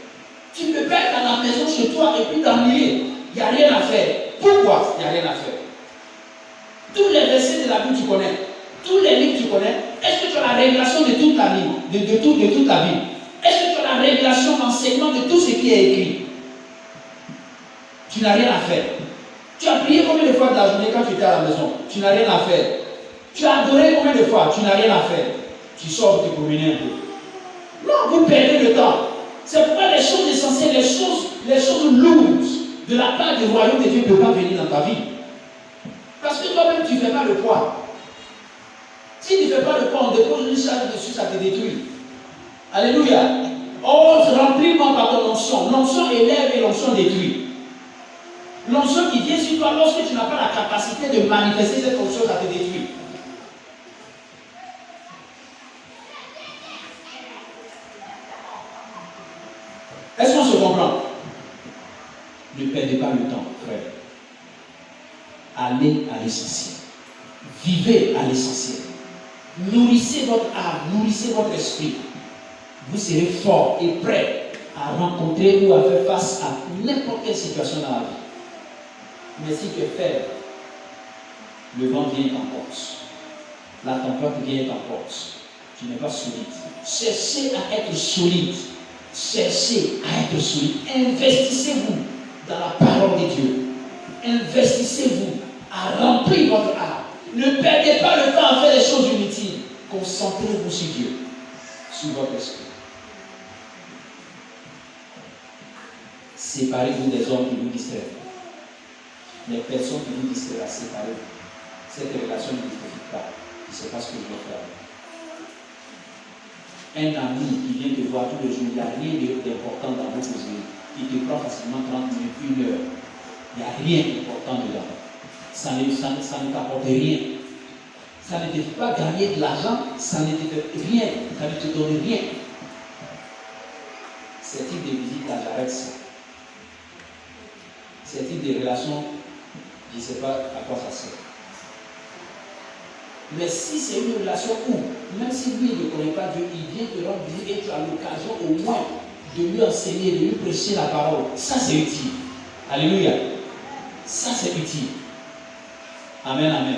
Tu peux pas être à la maison chez toi et puis t'ennuyer. Il n'y a rien à faire. Pourquoi il n'y a rien à faire? Tous les versets de la Bible, tu connais. Tous les livres, tu connais. Est-ce que tu as la révélation de toute la Bible? De toute la Bible? Est-ce que tu as la révélation, l'enseignement de tout ce qui est écrit? Tu n'as rien à faire. Tu as prié combien de fois de la journée quand tu étais à la maison? Tu n'as rien à faire. Tu as adoré combien de fois? Tu n'as rien à faire. Tu sors te promener un peu. Non, vous perdez le temps. C'est pourquoi les choses essentielles, les choses lourdes de la part du royaume de Dieu ne peuvent pas venir dans ta vie. Parce que toi-même, tu ne fais pas le poids. Si tu ne fais pas le poids, on dépose une charge dessus, ça te détruit. Alléluia. Oh, remplis-moi par ton onction. L'onction élève et l'onction détruit. L'onction qui vient sur toi lorsque tu n'as pas la capacité de manifester cette onction, ça te détruit. Est-ce qu'on se comprend? Ne perdez pas le temps, frère. Allez à l'essentiel. Vivez à l'essentiel. Nourrissez votre âme, nourrissez votre esprit. Vous serez fort et prêt à rencontrer ou à faire face à n'importe quelle situation dans la vie. Mais si tu es faible, le vent vient t'emporte. La tempête vient t'emporte. Tu n'es pas solide. Cherchez à être solide. Cherchez à être solide. Investissez-vous dans la parole de Dieu. Investissez-vous à remplir votre âme. Ne perdez pas le temps à faire des choses inutiles. Concentrez-vous sur Dieu, sur votre esprit. Séparez-vous des hommes qui vous distraient. Les personnes qui vous distraient, séparez-vous. Cette relation ne vous profite pas. Je ne sais pas ce que je vais faire. Un ami qui vient te voir tous les jours, il n'y a rien d'important dans vos causeries. Il te prend facilement 30 minutes, 1 heure. Il n'y a rien d'important dedans. Ça ne t'apporte rien. Ça ne te fait pas gagner de l'argent, ça ne te fait rien, ça ne te donne rien. C'est des relations, je ne sais pas à quoi ça sert. Mais si c'est une relation où, même si lui ne connaît pas Dieu, il vient te rendre visite et tu as l'occasion au moins de lui enseigner, de lui prêcher la parole, ça c'est utile. Alléluia. Ça c'est utile. Amen, amen.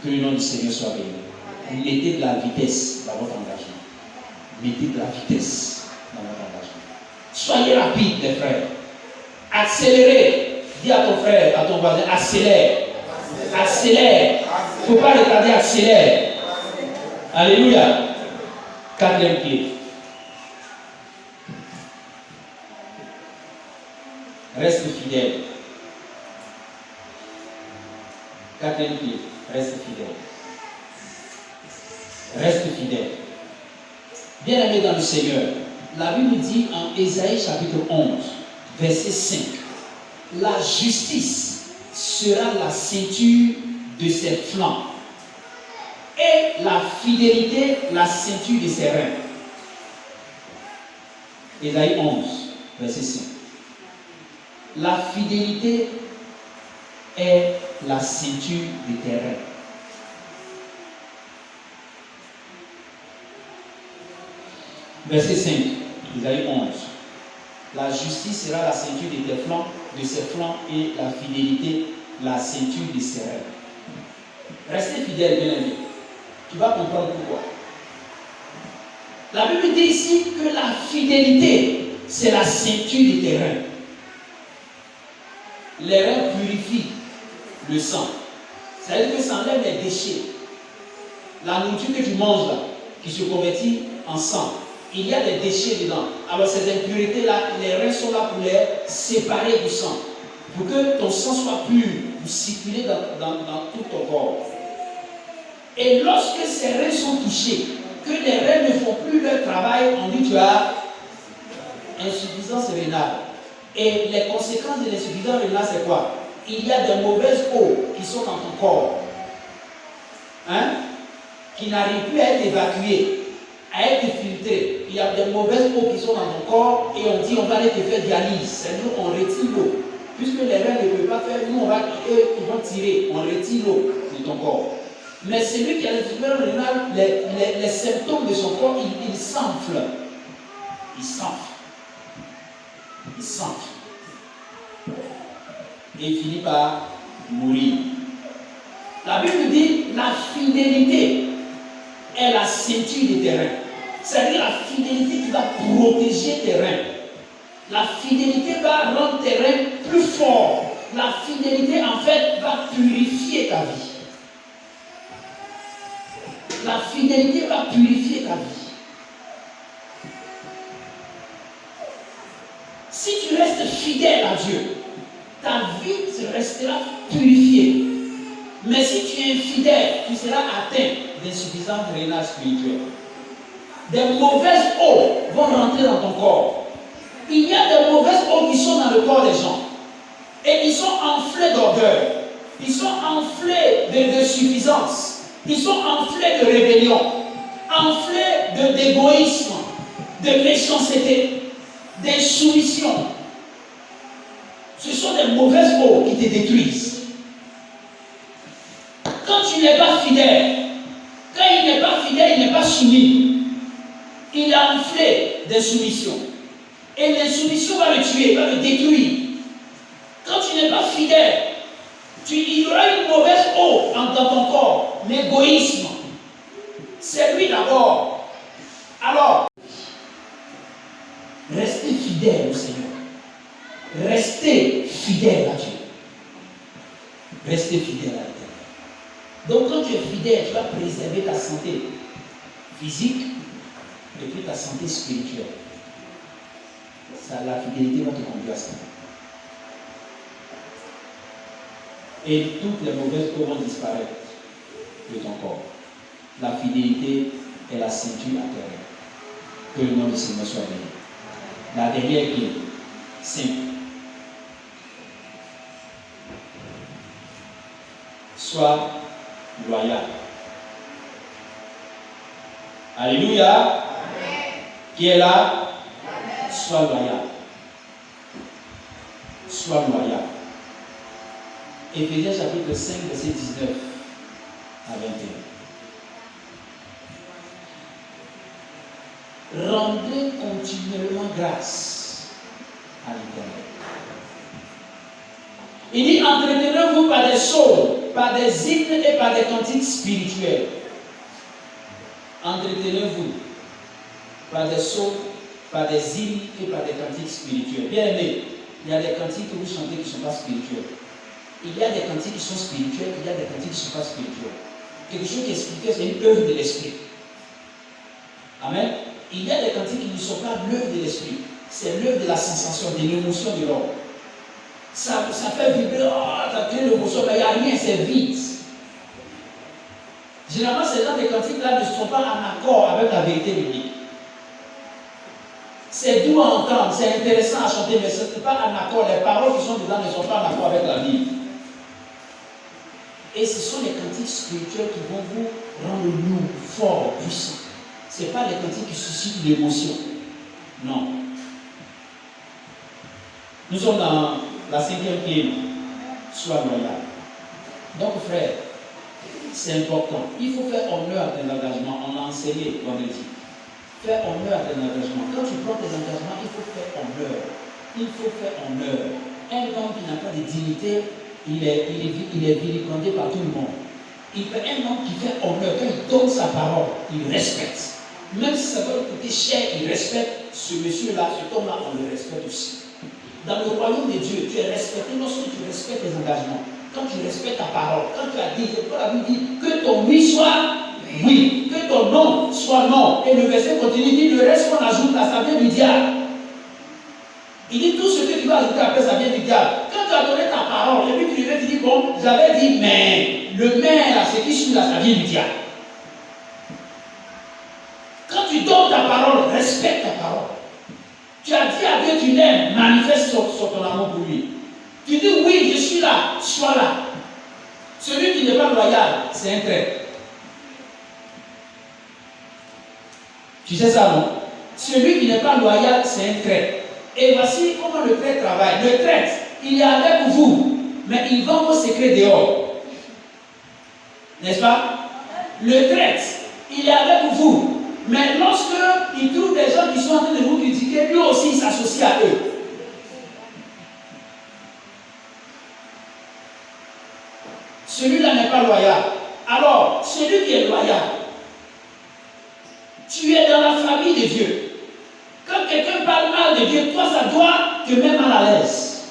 Que le nom du Seigneur soit béni. Mettez de la vitesse dans votre engagement. Mettez de la vitesse dans votre engagement. Soyez rapide, les frères. Accélérez. Dis à ton frère, à ton voisin, accélère. Accélère. Il ne faut pas retarder, accélère. Alléluia. Quatrième clé. Reste fidèle. Quatrième clé. Reste fidèle. Reste fidèle. Bien aimé dans le Seigneur, la Bible dit en Ésaïe chapitre 11, verset 5, la justice sera la ceinture de ses flancs et la fidélité la ceinture de ses reins. Ésaïe 11, verset 5. La fidélité est la ceinture de tes reins. Verset 5, Ésaïe 11. La justice sera la ceinture de tes flancs, de ses flancs, et la fidélité la ceinture de ses reins. Restez fidèle, bien aimé. Tu vas comprendre pourquoi. La Bible dit ici que la fidélité, c'est la ceinture de tes reins. Les reins purifient le sang. C'est-à-dire que ça enlève les déchets. La nourriture que tu manges là, qui se convertit en sang, il y a des déchets dedans. Alors ces impuretés-là, les reins sont là pour les séparer du sang. Pour que ton sang soit pur, pour circuler dans tout ton corps. Et lorsque ces reins sont touchés, que les reins ne font plus leur travail, on dit tu as insuffisance rénale. Et les conséquences de l'insuffisance rénale, c'est quoi? Il y a des mauvaises eaux qui sont dans ton corps, qui n'arrivent plus à être évacuées, à être filtrées. Il y a des mauvaises eaux qui sont dans ton corps et on dit on va aller te faire dialyse. C'est-à-dire on retire l'eau. Puisque les reins ne peuvent pas faire, nous ils vont tirer, on retire l'eau de ton corps. Mais celui qui a l'insuffisance rénale, les symptômes de son corps, il s'enfle. Il s'enfle. Il s'enfle. Et il finit par mourir. La Bible dit la fidélité est la ceinture de tes reins. C'est-à-dire la fidélité qui va protéger tes reins. La fidélité va rendre tes reins plus forts. La fidélité, en fait, va purifier ta vie. La fidélité va purifier ta vie. Si tu restes fidèle à Dieu, ta vie restera purifiée. Mais si tu es infidèle, tu seras atteint d'insuffisance rénale spirituelle. Des mauvaises eaux vont rentrer dans ton corps. Il y a des mauvaises eaux qui sont dans le corps des gens. Et ils sont enflés d'orgueil. Ils sont enflés de suffisance. Ils sont enflés de rébellion. Enflés d'égoïsme, de méchanceté, d'insoumission. Ce sont des mauvaises eaux qui te détruisent. Quand tu n'es pas fidèle, quand il n'est pas fidèle, il n'est pas soumis, il est enflé d'insoumission. Et l'insoumission va le tuer, va le détruire. Quand tu n'es pas fidèle, il y aura une mauvaise eau dans ton corps, l'égoïsme. C'est lui d'abord. Alors, restez fidèle au Seigneur. Restez fidèle à Dieu. Restez fidèle à Dieu. Donc quand tu es fidèle, tu vas préserver ta santé physique et puis ta santé spirituelle. Ça, la fidélité va te conduire à ça. Et toutes les mauvaises eaux vont disparaître de ton corps. La fidélité est la ceinture à terre. Que le nom du Seigneur soit béni. La dernière clé, simple. Sois loyal. Alléluia. Amen. Qui est là? Amen. Sois loyal. Sois loyal. Éphésiens chapitre 5, verset 19 à 21. Rendez continuellement grâce à l'Éternel. Il dit, entretenez-vous par des psaumes, par des hymnes et par des cantiques spirituels. Entretenez-vous par des psaumes, par des hymnes et par des cantiques spirituels. Bien aimé, il y a des cantiques que vous chantez qui ne sont pas spirituels. Il y a des cantiques qui sont spirituels, il y a des cantiques qui ne sont pas spirituels. Quelque chose qui est spirituel, c'est une œuvre de l'esprit. Amen. Il y a des cantiques qui ne sont pas l'œuvre de l'esprit. C'est l'œuvre de la sensation, de l'émotion de l'homme. Ça fait vibrer, ça crée l'émotion, mais il n'y a rien, c'est vide. Généralement, ces gens des cantiques-là ne sont pas en accord avec la vérité biblique. C'est doux à entendre, c'est intéressant à chanter, mais ce n'est pas en accord. Les paroles qui sont dedans ne sont pas en accord avec la Bible. Et ce sont les cantiques spirituels qui vont vous rendre lourd, fort, puissant. Ce n'est pas les cantiques qui suscitent l'émotion. Non. Nous sommes dans la 5e clé. Sois loyal. Donc, frère, c'est important. Il faut faire honneur à ton engagement. On l'a enseigné vendredi. Faire honneur à ton engagement. Quand tu prends tes engagements, il faut faire honneur. Il faut faire honneur. Un homme qui n'a pas de dignité, il est vilipendé par tout le monde. Un homme qui fait honneur, quand il donne sa parole, il respecte. Même si ça va lui coûter cher, il respecte ce monsieur-là, cet homme-là, on le respecte aussi. Dans le royaume de Dieu, tu es respecté lorsque tu respectes tes engagements. Quand tu respectes ta parole, quand tu as dit, la Bible dit que ton oui soit oui, que ton non soit non. Et le verset continue, il dit le reste qu'on ajoute là, ça vient du diable. Il dit tout ce que tu vas ajouter après, ça vient du diable. Quand tu as donné ta parole, et puis tu lui dis, bon, j'avais dit, mais le mais là, ce qui suit là, ça vient du diable. Quand tu donnes ta parole, respecte ta parole. Tu as dit à Dieu, tu l'aimes, manifeste sur ton amour pour lui. Tu dis, oui, je suis là, sois là. Celui qui n'est pas loyal, c'est un traître. Tu sais ça, non? Celui qui n'est pas loyal, c'est un traître. Et voici comment le traître travaille. Le traître, il est avec vous, mais il vend vos secrets dehors. N'est-ce pas? Le traître, il est avec vous, mais lorsque il trouve des gens qui sont en train de vous critiquer, lui aussi il s'associe à eux. Celui-là n'est pas loyal. Alors, celui qui est loyal, tu es dans la famille de Dieu. Quand quelqu'un parle mal de Dieu, toi, ça doit te mettre mal à l'aise.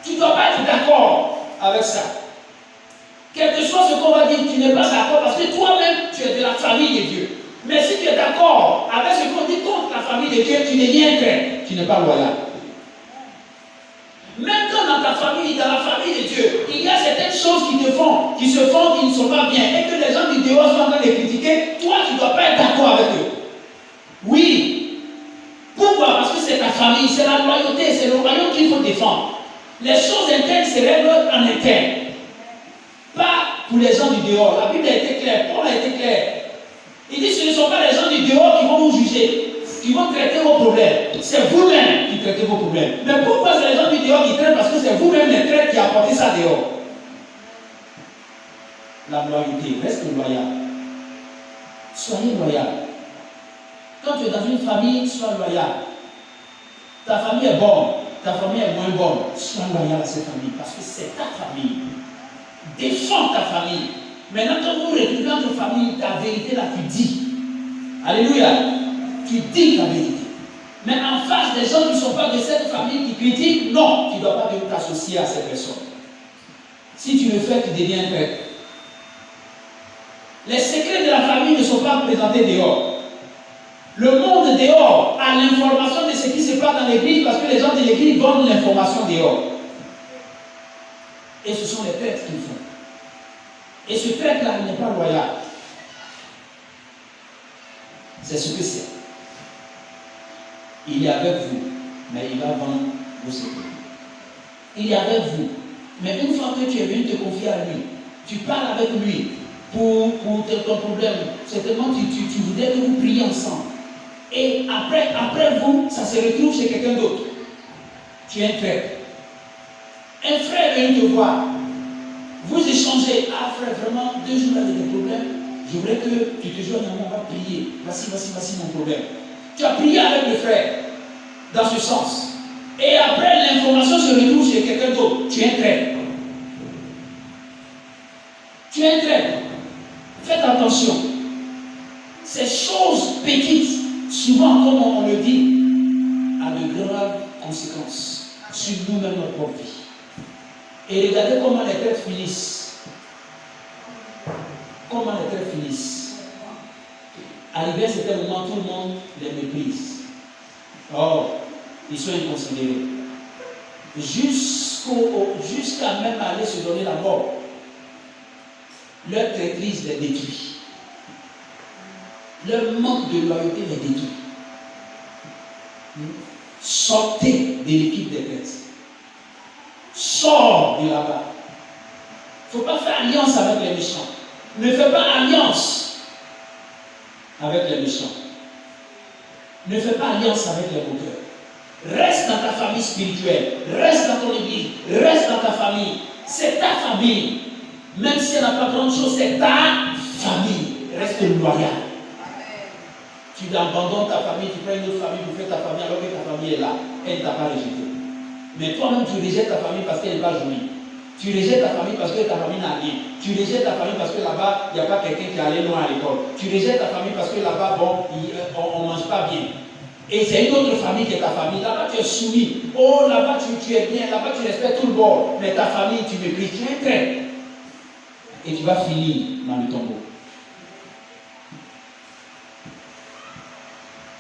Tu ne dois pas être d'accord avec ça. Quel que soit ce qu'on va dire, tu n'es pas d'accord parce que toi-même, tu es de la famille de Dieu. Mais si tu es d'accord avec ce qu'on dit contre la famille de Dieu, tu n'es rien fait. Tu n'es pas loyal. Même quand dans ta famille, dans la famille de Dieu, il y a certaines choses qui se font, qui ne sont pas bien, et que les gens du dehors sont en train de critiquer, toi, tu ne dois pas être d'accord avec eux. Oui. Pourquoi? Parce que c'est ta famille, c'est la loyauté, c'est le royaume qu'il faut défendre. Les choses internes se règlent en interne. Pas pour les gens du dehors. La Bible a été claire, Paul a été clair. Il dit que ce ne sont pas les gens du dehors qui vont vous juger, qui vont traiter vos problèmes. C'est vous-même qui traitez vos problèmes. Mais pourquoi c'est les gens du dehors qui traitent? Parce que c'est vous-même les traîtres qui apportez ça dehors. La loyauté, reste loyal. Soyez loyal. Quand tu es dans une famille, sois loyal. Ta famille est bonne, ta famille est moins bonne. Sois loyal à cette famille parce que c'est ta famille. Défends ta famille. Maintenant, quand vous retrouvez dans ta famille, ta vérité là, tu dis. Alléluia. Tu dis ta vérité. Mais en face des gens qui ne sont pas de cette famille qui critiquent, non, tu ne dois pas venir t'associer à ces personnes. Si tu le fais, tu deviens un traître. Les secrets de la famille ne sont pas présentés dehors. Le monde dehors a l'information de ce qui se passe dans l'église parce que les gens de l'église donnent l'information dehors. Et ce sont les traîtres qui le font. Et ce traître-là, il n'est pas loyal. C'est ce que c'est. Il est avec vous, mais il va vendre vos secrets. Il est avec vous, mais une fois que tu es venu te confier à lui, tu parles avec lui pour ton problème. Certainement, tu voudrais que vous priez ensemble. Et après vous, ça se retrouve chez quelqu'un d'autre. Tu es un traître. Un frère est venu te voir. Vous échangez. Ah frère, vraiment, 2 jours avec des problèmes. Je voudrais que tu te joignes à moi, on va prier. Voici mon problème. Tu as prié avec le frère dans ce sens. Et après, l'information se retrouve chez quelqu'un d'autre. Tu es un traître. Tu es un traître. Faites attention. Ces choses petites, souvent, comme on le dit, a de graves conséquences sur nous-mêmes, notre propre vie. Et regardez comment les traîtres finissent. Comment les traîtres finissent. Arrivé à un certain moment, tout le monde les méprise. Or, ils sont inconsidérés. Jusqu'à même aller se donner la mort. Leur traîtrise les détruit. Leur manque de loyauté les détruit. Sortez de l'équipe des traîtres. Sors de là-bas. Il ne faut pas faire alliance avec les méchants. Ne fais pas alliance avec les méchants. Ne fais pas alliance avec les moqueurs. Reste dans ta famille spirituelle. Reste dans ton église. Reste dans ta famille. C'est ta famille. Même si elle n'a pas grande chose, c'est ta famille. Reste loyal. Tu abandonnes ta famille, tu prends une autre famille, tu fais ta famille alors que ta famille est là. Elle ne t'a pas rejeté. Mais toi-même, tu rejettes ta famille parce qu'elle n'est pas jolie. Tu rejettes ta famille parce que ta famille n'a rien. Tu rejettes ta famille parce que là-bas, il n'y a pas quelqu'un qui est allé loin à l'école. Tu rejettes ta famille parce que là-bas, bon, on ne mange pas bien. Et c'est une autre famille qui est ta famille. Là-bas, tu es soumis. Oh, là-bas, tu es bien. Là-bas, tu respectes tout le bord. Mais ta famille, tu méprises. Tu es un traître. Et tu vas finir dans le tombeau.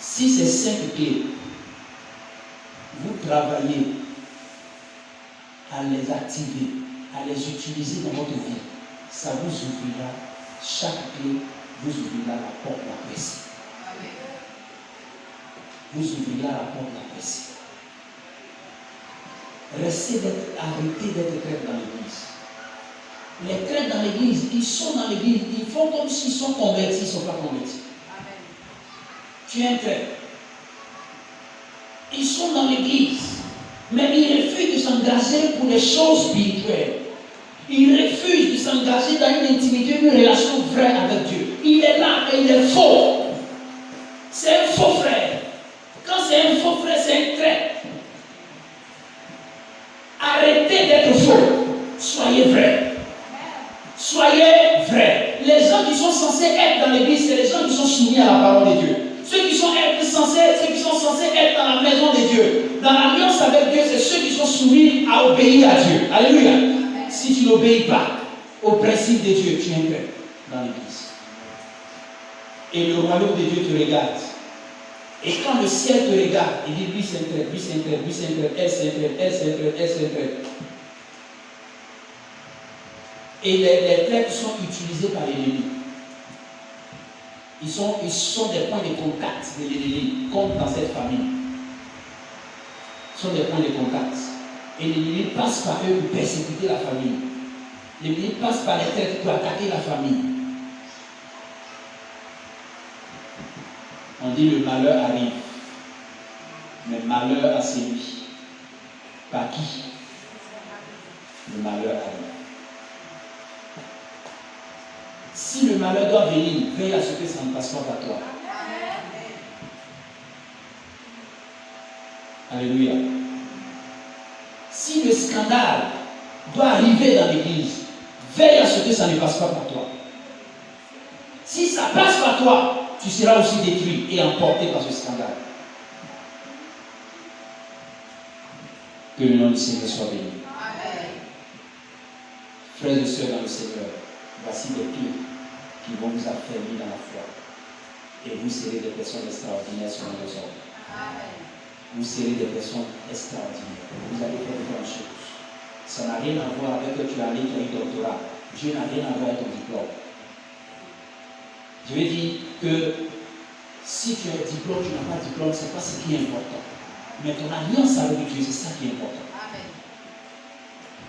Si ces 5 clés, vous travaillez à les activer, à les utiliser dans votre vie, ça vous ouvrira, chaque clé vous ouvrira la porte de la paix. Vous ouvrira la porte de la paix. Arrêtez d'être traîtres dans l'église. Les traîtres dans l'église, ils sont dans l'église, ils font comme s'ils sont convertis, ils ne sont pas convertis. Tu es un traître. Ils sont dans l'église, mais ils refusent de s'engager pour les choses spirituelles. Ils refusent de s'engager dans une intimité, une relation vraie avec Dieu. Il est là, mais il est faux. C'est un faux frère. Quand c'est un faux frère, c'est un traître. Arrêtez d'être faux. Soyez vrai. Soyez vrai. Les gens qui sont censés être dans l'église, c'est les gens qui sont soumis à la parole de Dieu. Ceux qui sont censés être dans la maison de Dieu, dans l'alliance avec Dieu, c'est ceux qui sont soumis à obéir à Dieu. Alléluia. Amen. Si tu n'obéis pas au principe de Dieu, tu es un traître dans l'église. Et le royaume de Dieu te regarde. Et quand le ciel te regarde, il dit lui c'est un traître, lui c'est un traître, lui c'est un traître, elle c'est un traître, elle c'est un traître, elle c'est un traître. Et les traîtres sont utilisés par l'ennemi. Ils sont des points de contact de l'ennemi, comme dans cette famille. Ils sont des points de contact. Et l'ennemi passe par eux pour persécuter la famille. L'ennemi passe par les traîtres pour attaquer la famille. On dit le malheur arrive. Mais malheur à celui par qui le malheur arrive. Si le malheur doit venir, veille à ce que ça ne passe pas par toi. Alléluia. Si le scandale doit arriver dans l'église, veille à ce que ça ne passe pas par toi. Si ça passe par toi, tu seras aussi détruit et emporté par ce scandale. Que le nom du Seigneur soit béni. Frères et sœurs dans le Seigneur, voici des clés qui vont vous affermir dans la foi. Et vous serez des personnes extraordinaires sur nos hommes. Vous serez des personnes extraordinaires. Vous allez faire de grandes choses. Ça n'a rien à voir avec que tu as allé, tu as eu doctorat. Dieu n'a rien à voir avec ton diplôme. Je veux dire que si tu as un diplôme, tu n'as pas de diplôme, ce n'est pas ce qui est important. Mais ton alliance avec Dieu, c'est ça qui est important. Amen.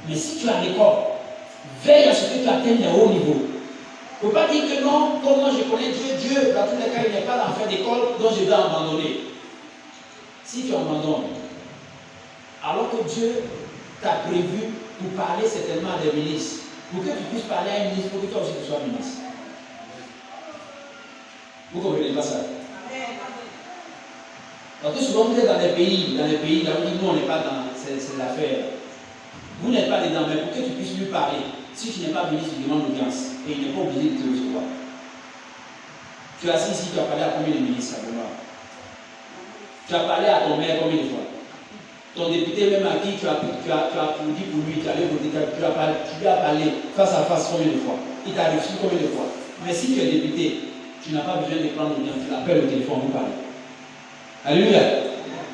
Mais si tu as l'école, veille à ce que tu atteignes les hauts niveaux. Il ne faut pas dire que non, comme moi je connais Dieu, dans tous les cas, il n'y a pas d'enfer d'école, donc je vais abandonner. Si tu abandonnes, alors que Dieu t'a prévu pour parler certainement à des ministres, pour que tu puisses parler à un ministre, pour que toi aussi tu sois ministre. Vous comprenez pas ça? Parce que souvent vous êtes dans des pays, là où nous on n'est pas dans c'est l'affaire. Vous n'êtes pas dedans, mais pour que tu puisses lui parler, si tu n'es pas ministre, tu demandes l'audience et il n'est pas obligé de te recevoir. Tu es assis ici, tu as parlé à combien de ministres? Tu as parlé à ton maire combien de fois? Ton député même à qui tu as applaudi pour lui, tu as voté, tu lui as parlé face à face combien de fois? Il t'a reçu combien de fois? Mais si tu es député, tu n'as pas besoin de prendre l'audience, tu l'appelles au téléphone, vous parlez. Alléluia.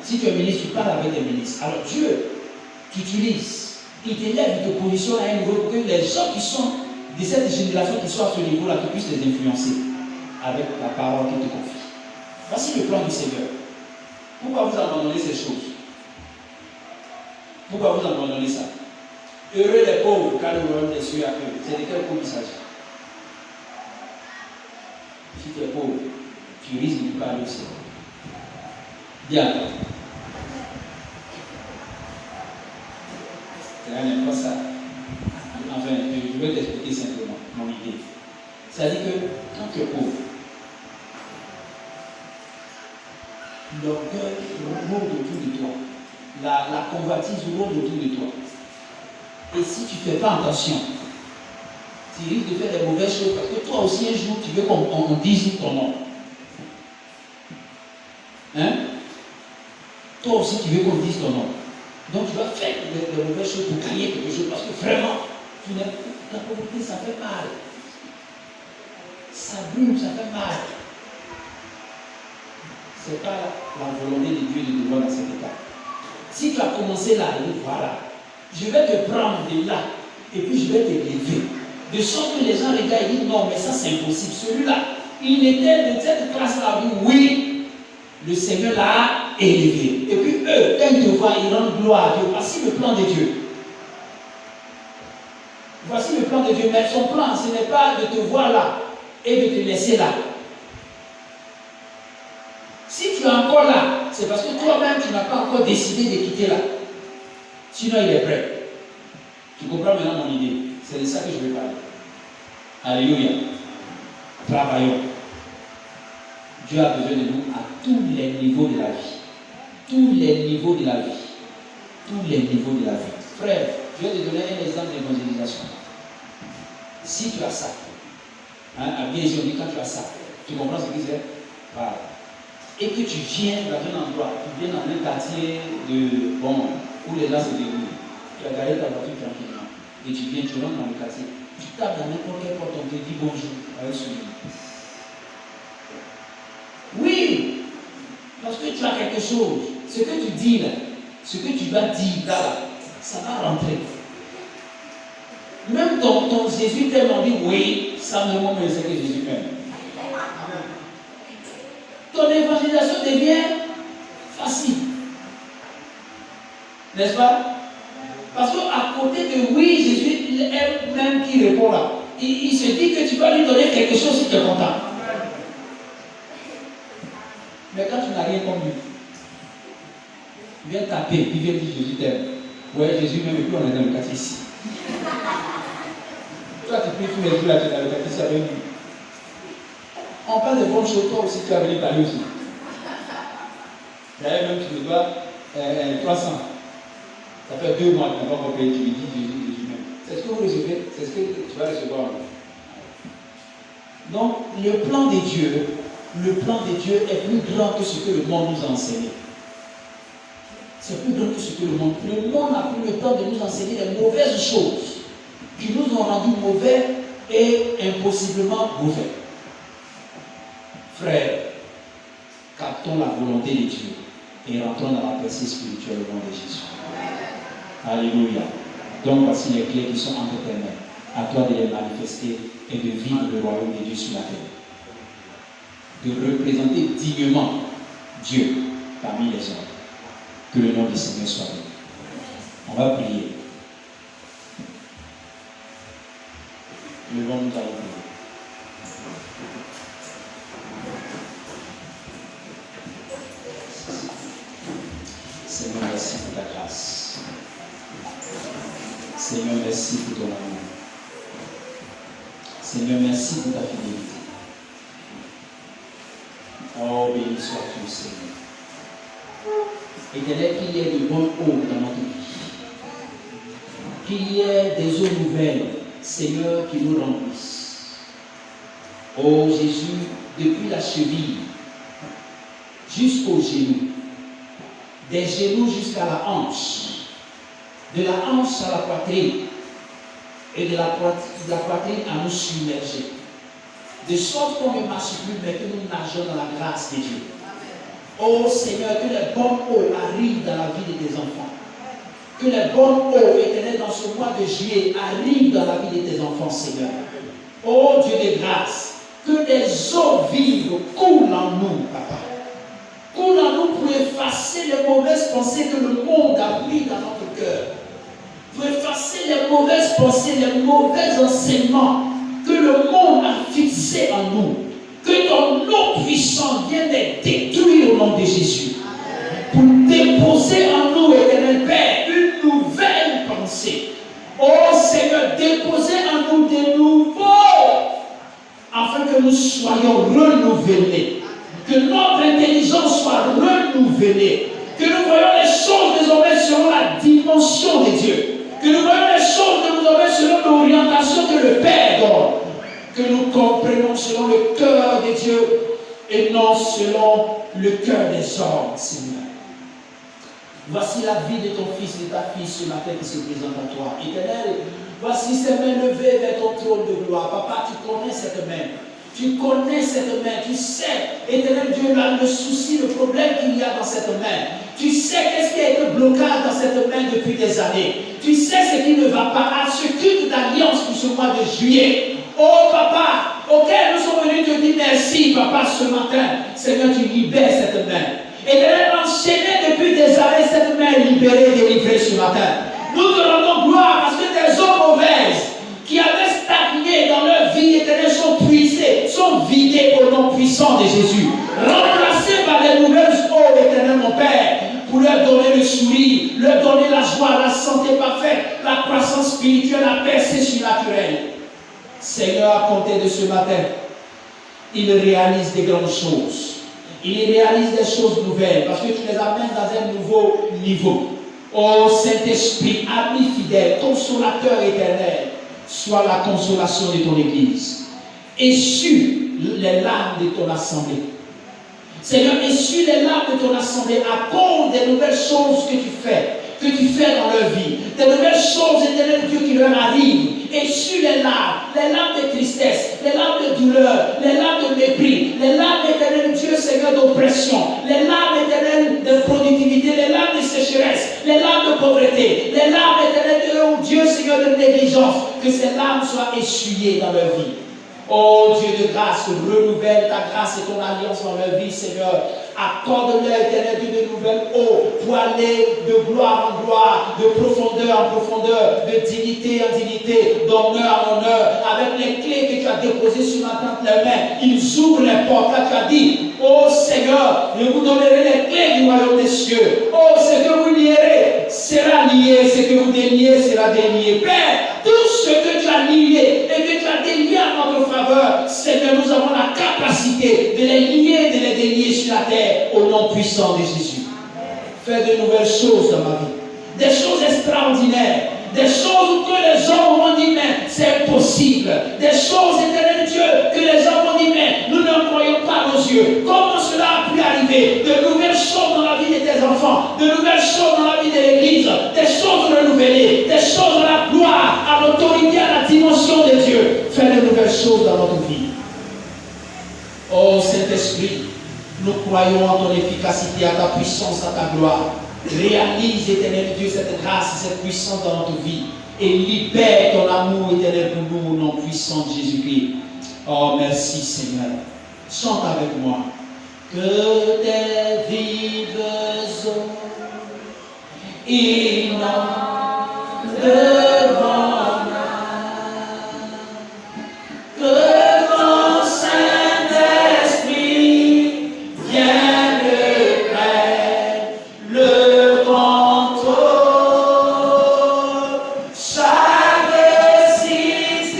Si tu es ministre, tu parles avec des ministres. Alors Dieu t'utilise, il t'élève, il te positionne à un niveau pour que les gens qui sont de cette génération qui sont à ce niveau-là, tu puisses les influencer avec la parole qu'il te confie. Voici le plan du Seigneur. Pourquoi vous abandonnez ces choses? Pourquoi vous abandonnez ça? Heureux les pauvres, car le royaume des cieux à eux. C'est de quel pauvre il s'agit? Si tu es pauvre, tu risques de parler au Seigneur. Bien. C'est pas ça. Enfin, je vais t'expliquer simplement mon idée. C'est-à-dire que quand tu es pauvre, l'orgueil rôde autour de toi. La convoitise rôde autour de toi. Et si tu ne fais pas attention, tu risques de faire des mauvaises choses parce que toi aussi un jour tu veux qu'on dise ton nom. Hein? Toi aussi tu veux qu'on dise ton nom. Donc tu vas faire des mauvaises choses pour gagner quelque chose parce que vraiment, la pauvreté ça fait mal. Ça brûle, ça fait mal. Ce n'est pas la volonté de Dieu de te voir dans cet état. Si tu as commencé là, voilà, je vais te prendre de là et puis je vais te lever. De sorte que les gens regardent et disent non, mais ça c'est impossible. Celui-là, il était de cette classe-là. Oui, le Seigneur l'a élevé. Et puis eux, quand ils te voient, ils rendent gloire à Dieu. Voici le plan de Dieu. Voici le plan de Dieu. Mais son plan, ce n'est pas de te voir là et de te laisser là. Si tu es encore là, c'est parce que toi-même, tu n'as pas encore décidé de quitter là. Sinon, il est prêt. Tu comprends maintenant mon idée? C'est de ça que je vais parler. Alléluia. Travaillons. Dieu a besoin de nous à tous les niveaux de la vie. Tous les niveaux de la vie. Tous les niveaux de la vie. Frère, je vais te donner un exemple d'évangélisation. Si tu as ça, à bien sûr, on dit quand tu as ça, tu comprends ce que c'est? Voilà. Et que tu viens dans un endroit, tu viens dans un quartier où les gens se déroulent. Tu as garé ta voiture tranquillement. Et tu viens, tu rentres dans le quartier. Tu tapes dans n'importe quelle porte, on te dit bonjour avec ce livre. Oui, parce que tu as quelque chose. Ce que tu dis là, ce que tu vas dire là, ça va rentrer. Même ton Jésus tellement dit oui, ça me montre ce que Jésus fait. Ton évangélisation devient facile. N'est-ce pas? Parce qu'à côté de oui, Jésus elle-même qui répond là, il se dit que tu vas lui donner quelque chose si tu es content. Mais quand tu n'as rien comme lui, viens taper, puis viens dire Jésus t'aime. Ouais, Jésus même, et puis on est dans le quartier ici. Toi, tu pries tous les jours là, tu es dans le quartier ici avec lui. On parle de bonnes choses, toi aussi tu as venu parler aussi. D'ailleurs, même tu me dois 300. Ça fait 2 mois que tu n'as pas encore payé, tu me dis Jésus même. C'est ce que vous recevez, c'est ce que tu vas recevoir. Donc, le plan de Dieu est plus grand que ce que le monde nous a enseigné. C'est plus grand que ce que le monde. Le monde n'a plus le temps de nous enseigner les mauvaises choses qui nous ont rendus mauvais et impossiblement mauvais. Frères, captons la volonté de Dieu et rentrons dans la percée spirituelle au nom de Jésus. Alléluia. Donc voici les clés qui sont entre tes mains. À toi de les manifester et de vivre le royaume de Dieu sur la terre. De représenter dignement Dieu parmi les hommes. Que le nom du Seigneur soit béni. On va prier. Levons-nous à l'eau. Seigneur, merci pour ta grâce. Seigneur, merci pour ton amour. Seigneur, merci pour ta fidélité. Oh, béni sois-tu, Seigneur. Éternel, qu'il y ait de bonnes eaux dans notre vie. Qu'il y ait des eaux nouvelles, Seigneur, qui nous remplissent. Oh Jésus, depuis la cheville jusqu'aux genoux, des genoux jusqu'à la hanche, de la hanche à la poitrine, et de la poitrine à nous submerger. De sorte qu'on ne marche plus, mais que nous nageons dans la grâce de Dieu. Oh Seigneur, que les bonnes eaux arrivent dans la vie de tes enfants. Que les bonnes eaux, éternelles, dans ce mois de juillet, arrivent dans la vie de tes enfants, Seigneur. Oh Dieu de grâce, que des eaux vives coulent en nous, Papa. Coulent en nous pour effacer les mauvaises pensées que le monde a mis dans notre cœur. Pour effacer les mauvaises pensées, les mauvais enseignements que le monde a fixés en nous. Que ton nom puissant vienne les détruire au nom de Jésus. Pour déposer en nous, éternel Père, une nouvelle pensée. Oh Seigneur, déposez en nous des nouveaux, afin que nous soyons renouvelés. Que notre intelligence soit renouvelée. Que nous voyons les choses désormais selon la dimension de Dieu. Que nous voyons les choses désormais selon l'orientation que le Père donne. Que nous comprenons selon le cœur de Dieu et non selon le cœur des hommes, Seigneur. Voici la vie de ton fils et de ta fille ce matin qui se présente à toi. Éternel, voici ces mains levées vers ton trône de gloire. Papa, tu connais cette main. Tu connais cette main. Tu sais, éternel Dieu, là, le souci, le problème qu'il y a dans cette main. Tu sais qu'est-ce qui a été blocage dans cette main depuis des années. Tu sais ce qui ne va pas. À ce culte d'alliance pour ce mois de juillet. Oh Papa, auquel nous sommes venus te dire merci, Papa, ce matin. Seigneur, tu libères cette main. Et elle enchaînée depuis des années, cette main est libérée et délivrée ce matin. Nous te rendons gloire parce que tes eaux mauvaises qui avaient stagné dans leur vie éternelle sont puisées, sont vidées au nom puissant de Jésus. Remplacées par les nouvelles eaux éternelles, mon Père, pour leur donner le sourire, leur donner la joie, la santé parfaite, la croissance spirituelle, la percée surnaturelle. Seigneur, à compter de ce matin, il réalise des grandes choses. Il réalise des choses nouvelles parce que tu les amènes dans un nouveau niveau. Oh Saint-Esprit, ami fidèle, consolateur éternel, sois la consolation de ton Église. Essuie les larmes de ton assemblée. Seigneur, essuie les larmes de ton assemblée à cause des nouvelles choses que tu fais dans leur vie. Des nouvelles choses, éternel Dieu, qui leur arrivent. Essuie les larmes de tristesse, les larmes de douleur, les larmes de mépris, les larmes, éternel Dieu, Seigneur, d'oppression, les larmes, éternel, de productivité, les larmes de sécheresse, les larmes de pauvreté, les larmes, éternel Dieu, Seigneur, de négligence. Que ces larmes soient essuyées dans leur vie. Oh Dieu de grâce, renouvelle ta grâce et ton alliance dans leur vie, Seigneur. Accorde-leur, éternel Dieu, de nouvelles eaux pour aller de gloire en gloire, de profondeur en profondeur, de dignité en dignité, d'honneur en honneur, avec les clés que tu as déposées sur ma tente les mains. Ils ouvrent les portes. Là, tu as dit, oh Seigneur, je vous donnerai les clés du royaume des cieux. Oh, ce que vous lierez sera lié, ce que vous déliez sera délié. Père, tout ce que tu as lié et que tu as délié en notre faveur, Seigneur, nous avons la capacité de les lier, de les délier sur la terre. Au nom puissant de Jésus. Fais de nouvelles choses dans ma vie. Des choses extraordinaires. Des choses que les hommes vont dire, mais c'est impossible. Des choses, éternel Dieu, que les hommes vont dire, mais nous ne croyons pas nos yeux. Comment cela a pu arriver? De nouvelles choses dans la vie de tes enfants. De nouvelles choses dans la vie de l'Église. Des choses renouvelées. Des choses dans la gloire, à l'autorité, à la dimension de Dieu. Fais de nouvelles choses dans notre vie. Oh Saint-Esprit, nous croyons en ton efficacité, à ta puissance, à ta gloire. Réalise, éternel Dieu, cette grâce, cette puissance dans notre vie. Et libère ton amour éternel pour nous, au nom puissant de Jésus-Christ. Oh, merci Seigneur. Chante avec moi. Que tes vives eaux inondent devant Chaque situation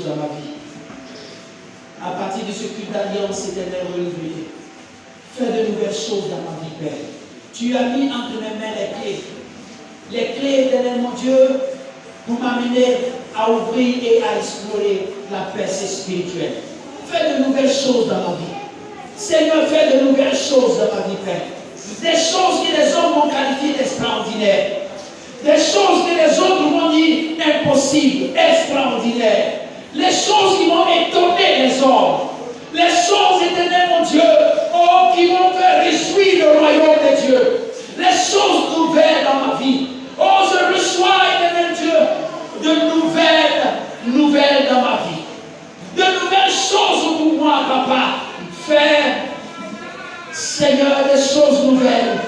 dans ma vie. À partir de ce culte d'alliance éternelle renouvelée, fais de nouvelles choses dans ma vie, Père. Tu as mis entre mes mains les clés. Les clés, éternel mon Dieu, pour m'amener à ouvrir et à explorer la percée spirituelle. Fais de nouvelles choses dans ma vie. Seigneur, fais de nouvelles choses dans ma vie, Père. Des choses que les hommes m'ont qualifiées d'extraordinaires. Des choses que les autres m'ont dit impossibles, extraordinaires. Les choses qui m'ont étonné les hommes. Les choses, éternel mon Dieu, oh, qui m'ont fait réjouir le royaume de Dieu. Les choses nouvelles dans ma vie. Oh, je reçois, éternel Dieu, de nouvelles dans ma vie. De nouvelles choses pour moi, Papa. Fais, Seigneur, des choses nouvelles.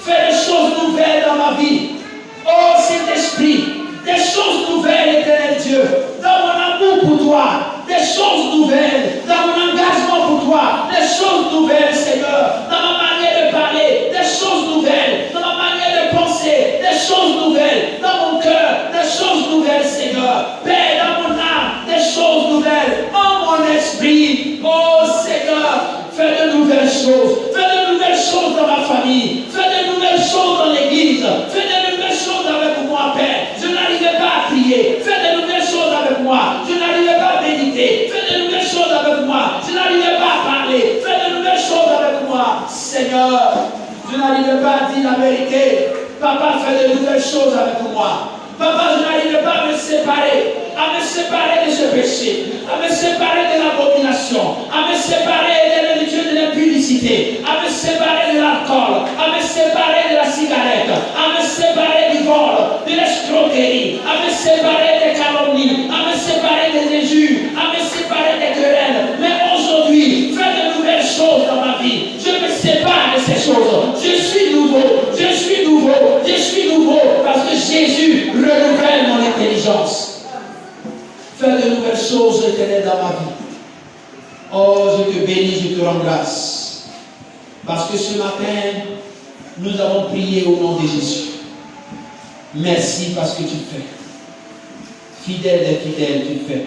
Fais des choses nouvelles dans ma vie. Oh, Saint-Esprit, des choses nouvelles, éternel Dieu, dans mon amour pour toi, des choses nouvelles, dans mon engagement pour toi, des choses nouvelles, Seigneur, dans ma manière de parler, des choses nouvelles, dans ma manière de penser, des choses nouvelles, dans mon cœur, des choses nouvelles, Seigneur, Père, dans mon âme, des choses nouvelles, en mon esprit, oh Seigneur, fais de nouvelles choses dans ma famille, fais de nouvelles choses dans l'église, fais de nouvelles choses avec moi, Père. Je n'arrivais pas à prier, fais de nouvelles choses avec moi. Je n'arrivais pas à méditer, fais de nouvelles choses avec moi. Je n'arrivais pas à parler, fais de nouvelles choses avec moi. Seigneur, je n'arrivais pas à dire la vérité. Papa, fais de nouvelles choses avec moi. Papa, je n'arrivais pas à me séparer de ce péché, à me séparer de l'abomination, à me séparer de l'impudicité, à me séparer de l'alcool, à me séparer de la cigarette, à me séparer du vol, de l'escroquerie, à me séparer des calomnies, à me séparer des injures, à me séparer des querelles. Mais aujourd'hui, fais de nouvelles choses dans ma vie. Je me sépare de ces choses. Je suis nouveau, parce que Jésus renouvelle mon intelligence. Fais de nouvelles choses, éternelles, dans ma vie. Oh, je te bénis, je te rends grâce. Parce que ce matin, nous avons prié au nom de Jésus. Merci parce que tu fais. Fidèle des fidèles, tu fais.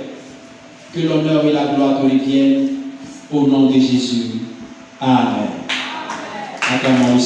Que l'honneur et la gloire te reviennent au nom de Jésus. Amen. Acclamons